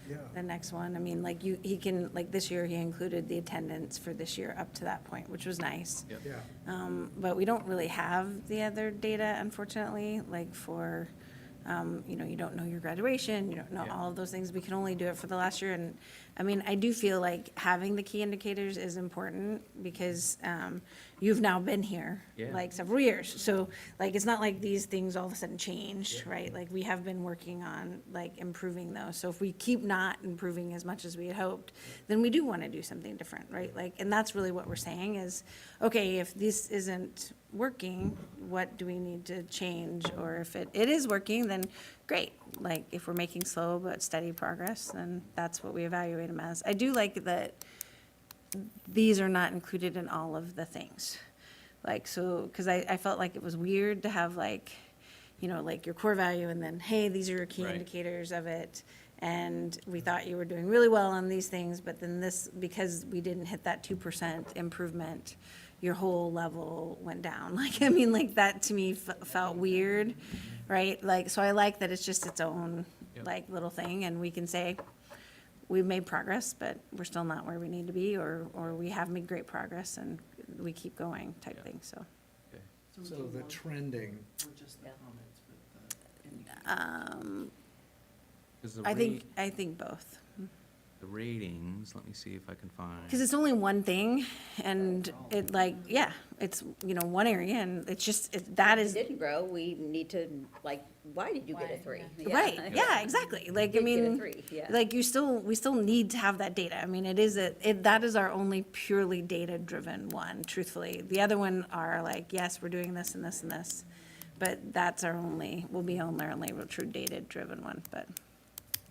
Yeah. next one. I mean, like he can, like this year, he included the attendance for this year up to that point, which was nice. Yep. Yeah. But we don't really have the other data, unfortunately, like for, you don't know your graduation, you don't know Yeah. all of those things. We can only do it for the last year. And, I mean, I do feel like having the key indicators is important because you've now been here, Yeah. like, several years. So, like, it's not like these things all of a sudden changed, right? Like, we have been working on, like, improving those. So if we keep not improving as much as we had hoped, then we do want to do something different, right? Like, and that's really what we're saying is, okay, if this isn't working, what do we need to change? Or if it is working, then great. Like, if we're making slow but steady progress, then that's what we evaluate them as. I do like that these are not included in all of the things. Like, so, because I felt like it was weird to have like, like your core value and then, hey, these are your key Right. indicators of it. And we thought you were doing really well on these things, but then this, because we didn't hit that 2% improvement, your whole level went down. Like, I mean, like that to me felt weird, right? Like, so I like that it's just its own, Yep. like, little thing, and we can say, we've made progress, but we're still not where we need to be, or we have made great progress, and we keep going type Yeah. thing, so. Okay. So the trending, Or just the comments with the indicators? 'Cause the I rate- think both. The ratings, let me see if I can find. Because it's only one thing, and it like, yeah, it's, one area, and it's just, that If is, it didn't grow, we need to, like, why did you get a Why, 3? right, yeah, exactly, like, I Did get a mean, 3, yeah. like, we still need to have that data. I mean, that is our only purely data-driven one, truthfully. The other one are like, yes, we're doing this and this and this, but that's will be our only real true data-driven one, but.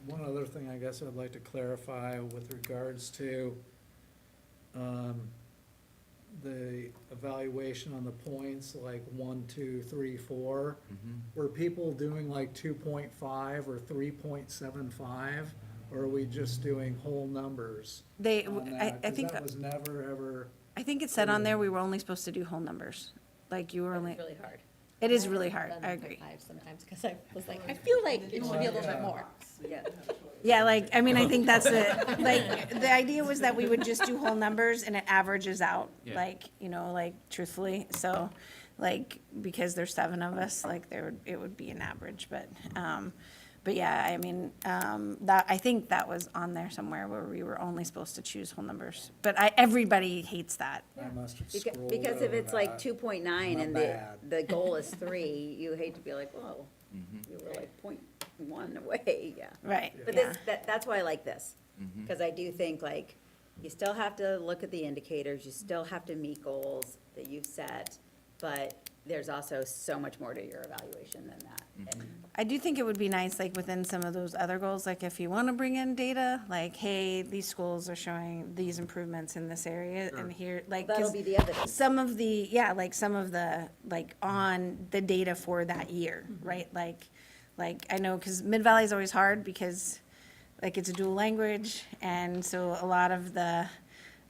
one other thing I guess I'd like to clarify with regards to, the evaluation on the points, like 1, 2, 3, 4. Mhm. Were people doing like 2.5 or 3.75? Or are we just doing whole numbers They, on I that? 'Cause think, that was never, ever, I think it said on there we were only supposed to do whole numbers. Like, you were only, It's really hard. it is really hard, I agree. Sometimes, because I was like, I feel like it should be a little bit more. Yeah. Yeah, like, I mean, I think that's like, the idea was that we would just do whole numbers and it averages out, Yeah. like, like truthfully, so, like, because there's 7 of us, like, it would be an average, but yeah, I mean, I think that was on there somewhere where we were only supposed to choose whole numbers, but everybody hates that. I must have Because scrolled if over it's like that. 2.9 My and bad. the goal is 3, you hate to be like, whoa, Mhm. you were like 0.1 away, yeah. Right, But yeah. that's why I like this, Mhm. because I do think like, you still have to look at the indicators, you still have to meet goals that you've set, but there's also so much more to your evaluation than that. And I do think it would be nice, like, within some of those other goals, like, if you want to bring in data, like, hey, these schools are showing these improvements in this area, and here, like, That'll 'cause be the evidence. some of the, like, on the data for that year, right? Like, I know, because Mid-Valley is always hard, because, like, it's a dual language, and so a lot of the,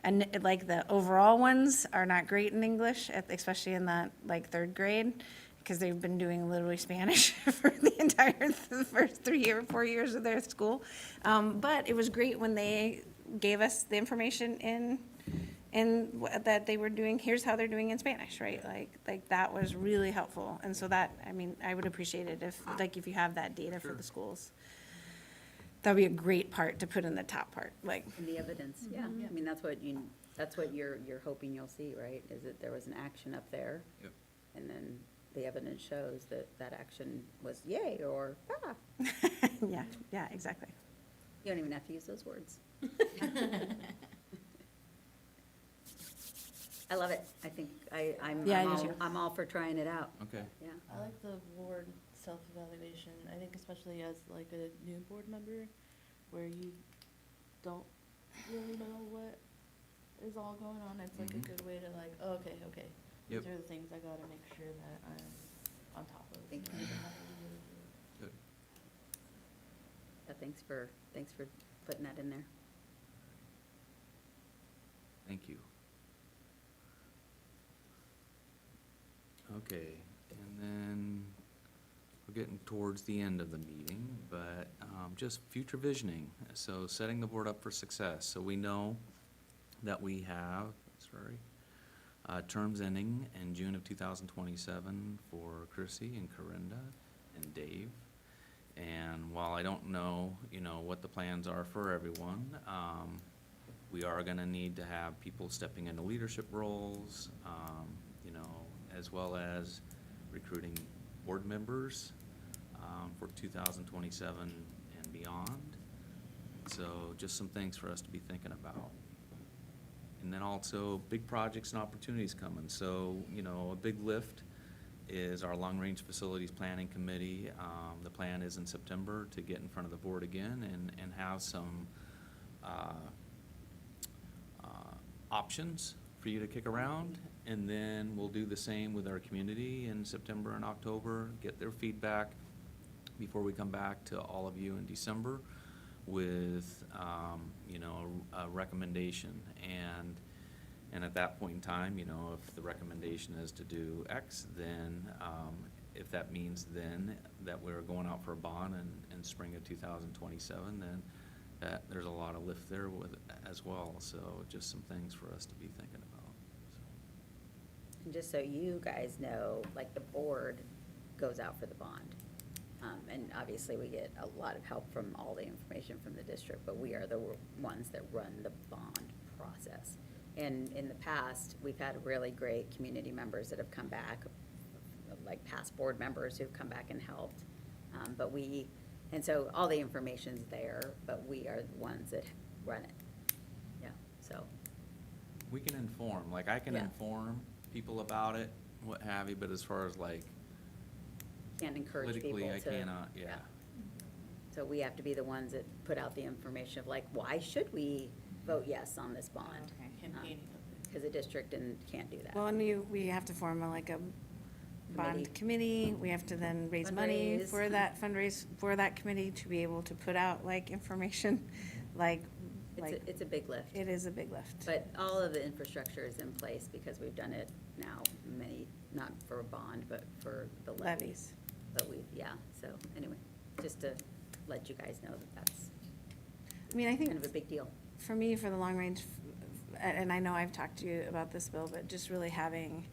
and like, the overall ones are not great in English, especially in that, like, 3rd grade, because they've been doing literally Spanish for the first 3 or 4 years of their school. But it was great when they gave us the information that they were doing, here's how they're doing in Spanish, right? Like that was really helpful. And so that, I mean, I would appreciate it if you have that data for the schools. That'd be a great part to put in the top part, like. And the evidence, yeah, I mean, that's what you're hoping you'll see, right, is that there was an action up there. Yep. And then the evidence shows that that action was yay or ah. Yeah, exactly. You don't even have to use those words. I love it. I think Yeah, I do too. I'm all for trying it out. Okay. Yeah. I like the board self-evaluation. I think especially as like a new board member, where you don't really know what is all going on. It's like Mhm. a good way to like, oh, okay, Yep. These are the things I gotta make sure that I'm on top of. Thank you. Good. Yeah, thanks for putting that in there. Thank you. Okay, and then we're getting towards the end of the meeting, but just future visioning. So setting the board up for success. So we know that we have, terms ending in June of 2027 for Chrissy and Corinda and Dave. And while I don't know, what the plans are for everyone, we are gonna need to have people stepping into leadership roles, as well as recruiting board members, for 2027 and beyond. So just some things for us to be thinking about. And then also, big projects and opportunities coming. So, a big lift is our long-range facilities planning committee. The plan is in September to get in front of the board again and have some options for you to kick around. And then we'll do the same with our community in September and October, get their feedback before we come back to all of you in December with, a recommendation. And at that point in time, if the recommendation is to do X, then, if that means then that we're going out for a bond in spring of 2027, then there's a lot of lift there with, as well. So just some things for us to be thinking about. And just so you guys know, like, the board goes out for the bond. And obviously, we get a lot of help from all the information from the district, but we are the ones that run the bond process. And in the past, we've had really great community members that have come back, like past board members who've come back and helped. And so all the information's there, but we are the ones that run it. Yeah, so. We can inform, like, I can Yeah. inform people about it, what have you, but as far as like Can't encourage people to. politically, I cannot, yeah. So we have to be the ones that put out the information of like, why should we vote yes on this bond? Okay. Campaigning of it. Because the district can't do that. Well, and we have to form a bond committee. We have to then raise money Fundraise. for that committee to be able to put out information, It's a big lift. it is a big lift. But all of the infrastructure is in place because we've done it now not for a bond, but for the levies. Levies. But so anyway, just to let you guys know that's I mean, I think kind of a big deal. for me, for the long range, and I know I've talked to you about this, Bill, but just really having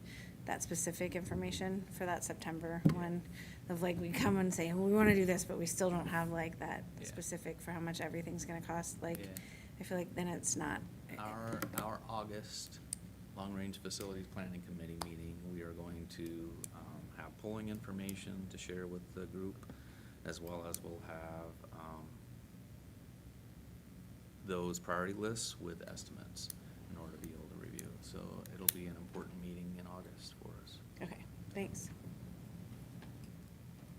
that specific information for that September one of we come and say, well, we want to do this, but we still don't have that Yeah. specific for how much everything's going to cost. Yeah. I feel like then it's not. Our August long-range facilities planning committee meeting, we are going to have polling information to share with the group, as well as we'll have those priority lists with estimates in order to be able to review. So it'll be an important meeting in August for us. Okay, thanks.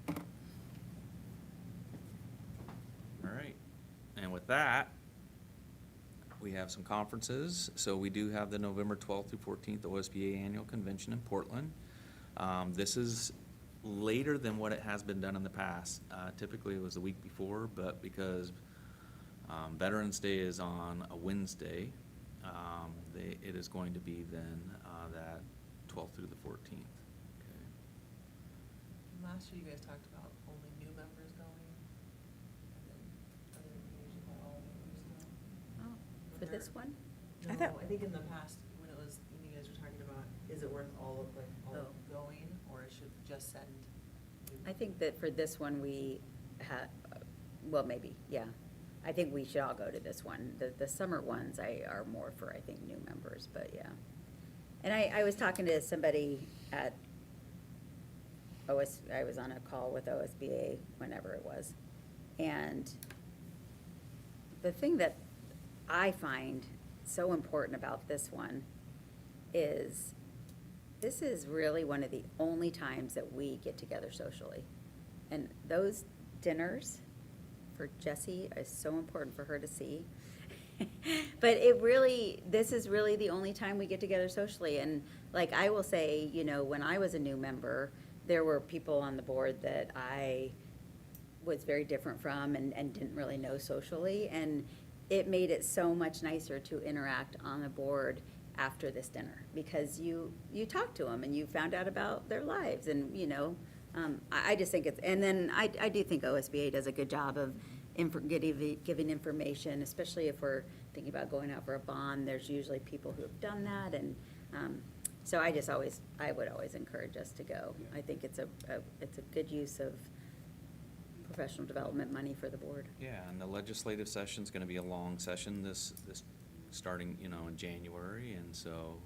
All right, and with that, we have some conferences. So we do have the November 12th through 14th OSBA Annual Convention in Portland. This is later than what it has been done in the past. Typically, it was the week before, but because Veterans Day is on a Wednesday, it is going to be then that 12th through the 14th. Okay. Last year you guys talked about only new members going, and then other years you want all members to go. Oh, for this one? I No, thought- I think in the past, when you guys were talking about, is it worth all Oh. going, or it should just send? new I think that for this one, we had, well, maybe, yeah. I think we should all go to this one. The summer ones are more for, I think, new members, but yeah. And I was talking to somebody at I was on a call with OSBA whenever it was. And the thing that I find so important about this one is this is really one of the only times that we get together socially. And those dinners for Jessie is so important for her to see. But this is really the only time we get together socially. And like I will say, you know, when I was a new member, there were people on the board that I was very different from and didn't really know socially. And it made it so much nicer to interact on the board after this dinner, because you talked to them and you found out about their lives, and, you know, I just think and then I do think OSBA does a good job of giving information, especially if we're thinking about going out for a bond. There's usually people who have done that, and so I would always encourage us to go. I think it's a good use of professional development money for the board. Yeah, and the legislative session's gonna be a long session this starting, you know, in January, and so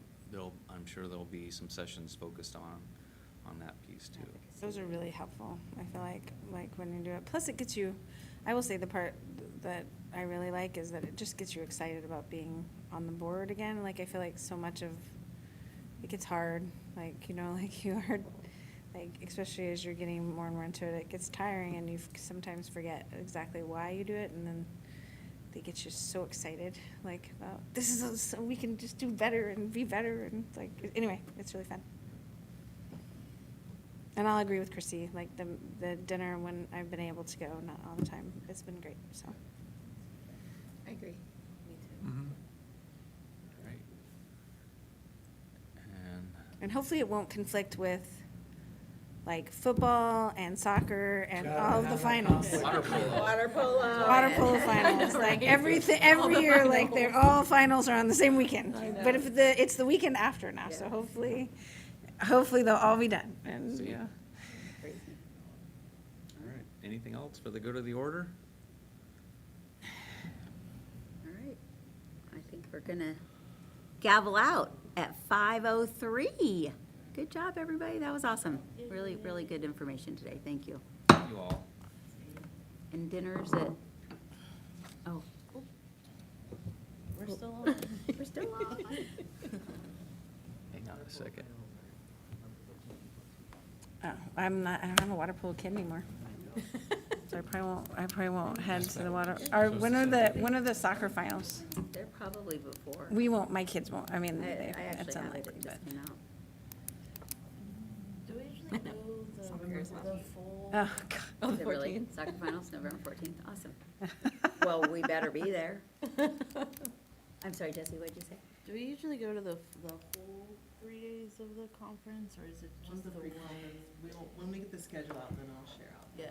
I'm sure there'll be some sessions focused on that piece too. Those are really helpful. I feel like when you do it. Plus it gets you, I will say the part that I really like is that it just gets you excited about being on the board again. Like, I feel like so much of, it gets hard, like, you know, like you are, like, especially as you're getting more and more into it, it gets tiring and you sometimes forget exactly why you do it, and then they get you so excited, like, about, this is, so we can just do better and be better, and like, anyway, it's really fun. And I'll agree with Chrissy, like, the dinner when I've been able to go, not all the time, it's been great, so. I agree. Me too. Mhm. Right. And And hopefully it won't conflict with, like, football and soccer and Gotta all of the have that finals. conflict. water polo. Water polo. Water polo finals, like, every year, like, they're all finals are on the same weekend. I know. But if it's the weekend after now, so hopefully they'll all be done, and, See. yeah. Crazy. All right, anything else for the good of the order? All right, I think we're gonna gavel out at 5:03. Good job, everybody, that was awesome. Really, really good information today, thank you. Thank you all. And dinner's at, oh, We're still on. we're still on. Hang on a second. Oh, I don't have a water polo kid anymore. So I probably won't head to the water, when are the soccer finals? They're probably before. We won't, my kids won't, I mean, I it's actually have it, unlikely, it but. just came out. Do we usually do the full? Oh, God. Is it really? Soccer finals, November 14th, awesome. Well, we better be there. I'm sorry, Jesse, what'd you say? Do we usually go to the whole 3 days of the conference, or is it Once just the the weekend, when we get the schedule out, then I'll share out. Yeah.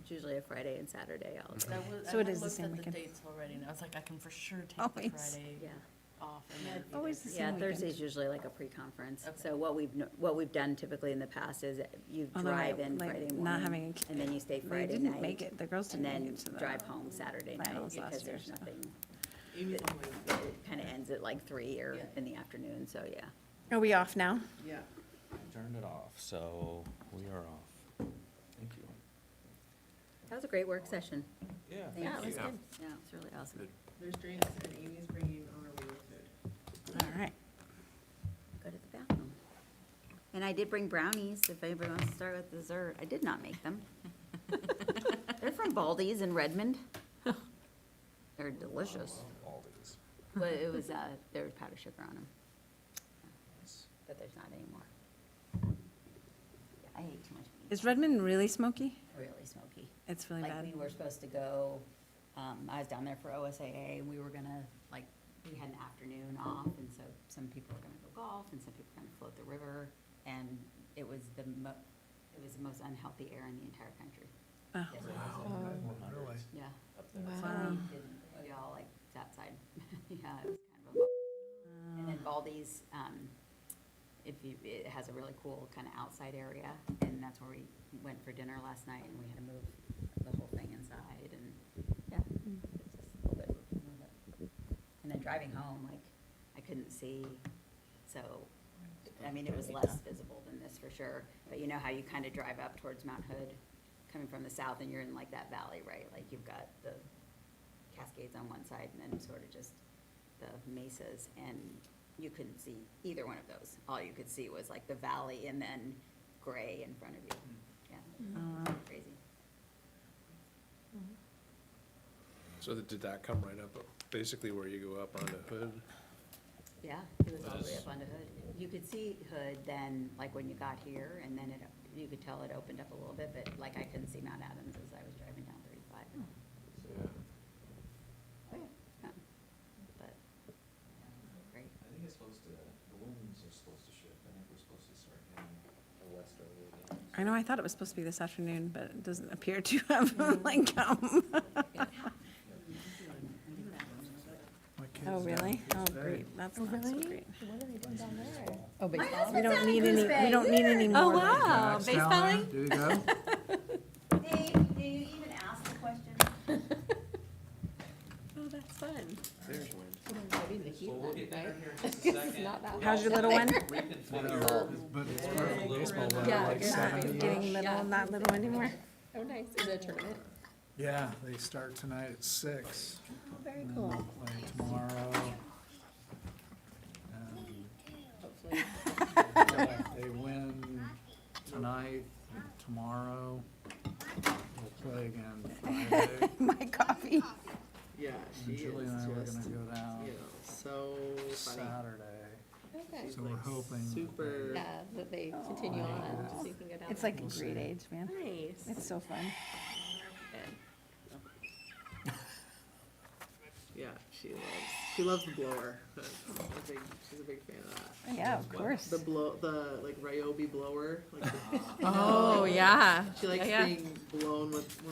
It's usually a Friday and Saturday, So it I is the looked same at weekend. the dates already, and I was like, I can for sure take the Always. Friday yeah. off. And then be Always there. the Yeah, same weekend. Thursday's usually like a pre-conference. Okay. So what we've done typically in the past is you Although I, drive in like, Friday not morning, having a kid- and then you stay They Friday didn't night. make it, the girls And didn't make then it to the. drive home Saturday night, finals last because year, there's so. nothing, Even it when, kind of ends at like 3 or Yeah. in the afternoon, so yeah. Are we off now? yeah. Turned it off, so we are off. Thank you. That was a great work session. Yeah. Thank Yeah, it was you. good. Yeah, it's really awesome. There's drinks and Amy's bringing on our wheel food. All right. Go to the bathroom. And I did bring brownies, if anybody wants to start with dessert. I did not make them. They're from Baldy's in Redmond. They're delicious. All these. But it was, there was powdered sugar on them. But there's not anymore. Yeah, I ate too much meat. Is Redmond really smoky? Really smoky. It's really Like, bad. we were supposed to go, I was down there for OSAA, and we were gonna, like, we had an afternoon off, and so some people were gonna go golf, and some people were gonna float the river, and it was the most unhealthy air in the entire country. Oh. Yes, it was. Really? Yeah. Wow. So we all like sat outside. Yeah, it was kind of a bummer. And then Baldy's, it has a really cool kind of outside area, and that's where we went for dinner last night, and we had to move the whole thing inside, and, yeah, it's just a little bit. And then driving home, like, I couldn't see, so, I mean, it was less visible than this for sure, but you know how you kind of drive up towards Mount Hood, coming from the south, and you're in like that valley, right? Like, you've got the Cascades on one side, and then sort of just the mesas, and you couldn't see either one of those. All you could see was like the valley and then gray in front of you. Yeah, Oh, wow. crazy. So So did that come right up, basically where you go up on the hood? Yeah, it was all the way up on the hood. You could see hood then, like when you got here, and then you could tell it opened up a little bit, but like I couldn't see Mount Adams as I was driving down 35. Yeah. Oh, yeah. But, great. I think it's supposed to, the winds are supposed to shift. I think we're supposed to start getting a westerly again. I know, I thought it was supposed to be this afternoon, but it doesn't appear to have like come. My kids Oh, down really? here Oh, today. great, that's not so great. Oh, baseball? We don't need any, we don't need any more. Oh, wow. Jack's down there. Do you go? Dave, do you even ask the question? Oh, that's fun. There's wind. So we'll get dinner here in just a second. not that How's your little one? Reconfigure. But it's perfect baseball weather, Yeah, like good. 70. Getting little, not little anymore. Oh, nice. Is it a tournament? Yeah, they start tonight at 6. Oh, very and cool. they'll Play tomorrow. Hopefully. If they win tonight, tomorrow, we'll play again Friday. My coffee. Yeah, she And is Julie and I were just, gonna go down you know, so funny. Saturday, Okay. so we're hoping. Super. Yeah, that they continue on, so you can go down. It's like a We'll great see. age, man. Nice. It's so fun. Yeah, she loves the blower. She's a big fan of that. Yeah, of course. The like Ryobi blower. Like Oh, yeah. she likes Yeah, yeah. being blown with.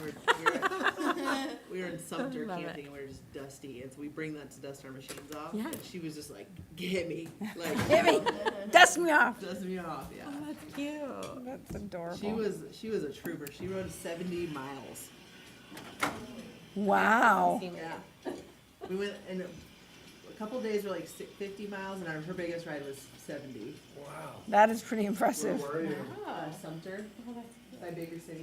We were in Sumter Love camping it. and we were just dusty, and so we bring that to dust our machines off. Yeah. And she was just like, "Get me, like, Get me, dust me off. dust me off." Yeah. Oh, that's cute. That's adorable. She was a trooper. She rode 70 miles. Wow. Yeah. We went and a couple days were like 50 miles, and her biggest ride was 70. Wow. That is pretty impressive. Where were you? Sumter, by Baker City.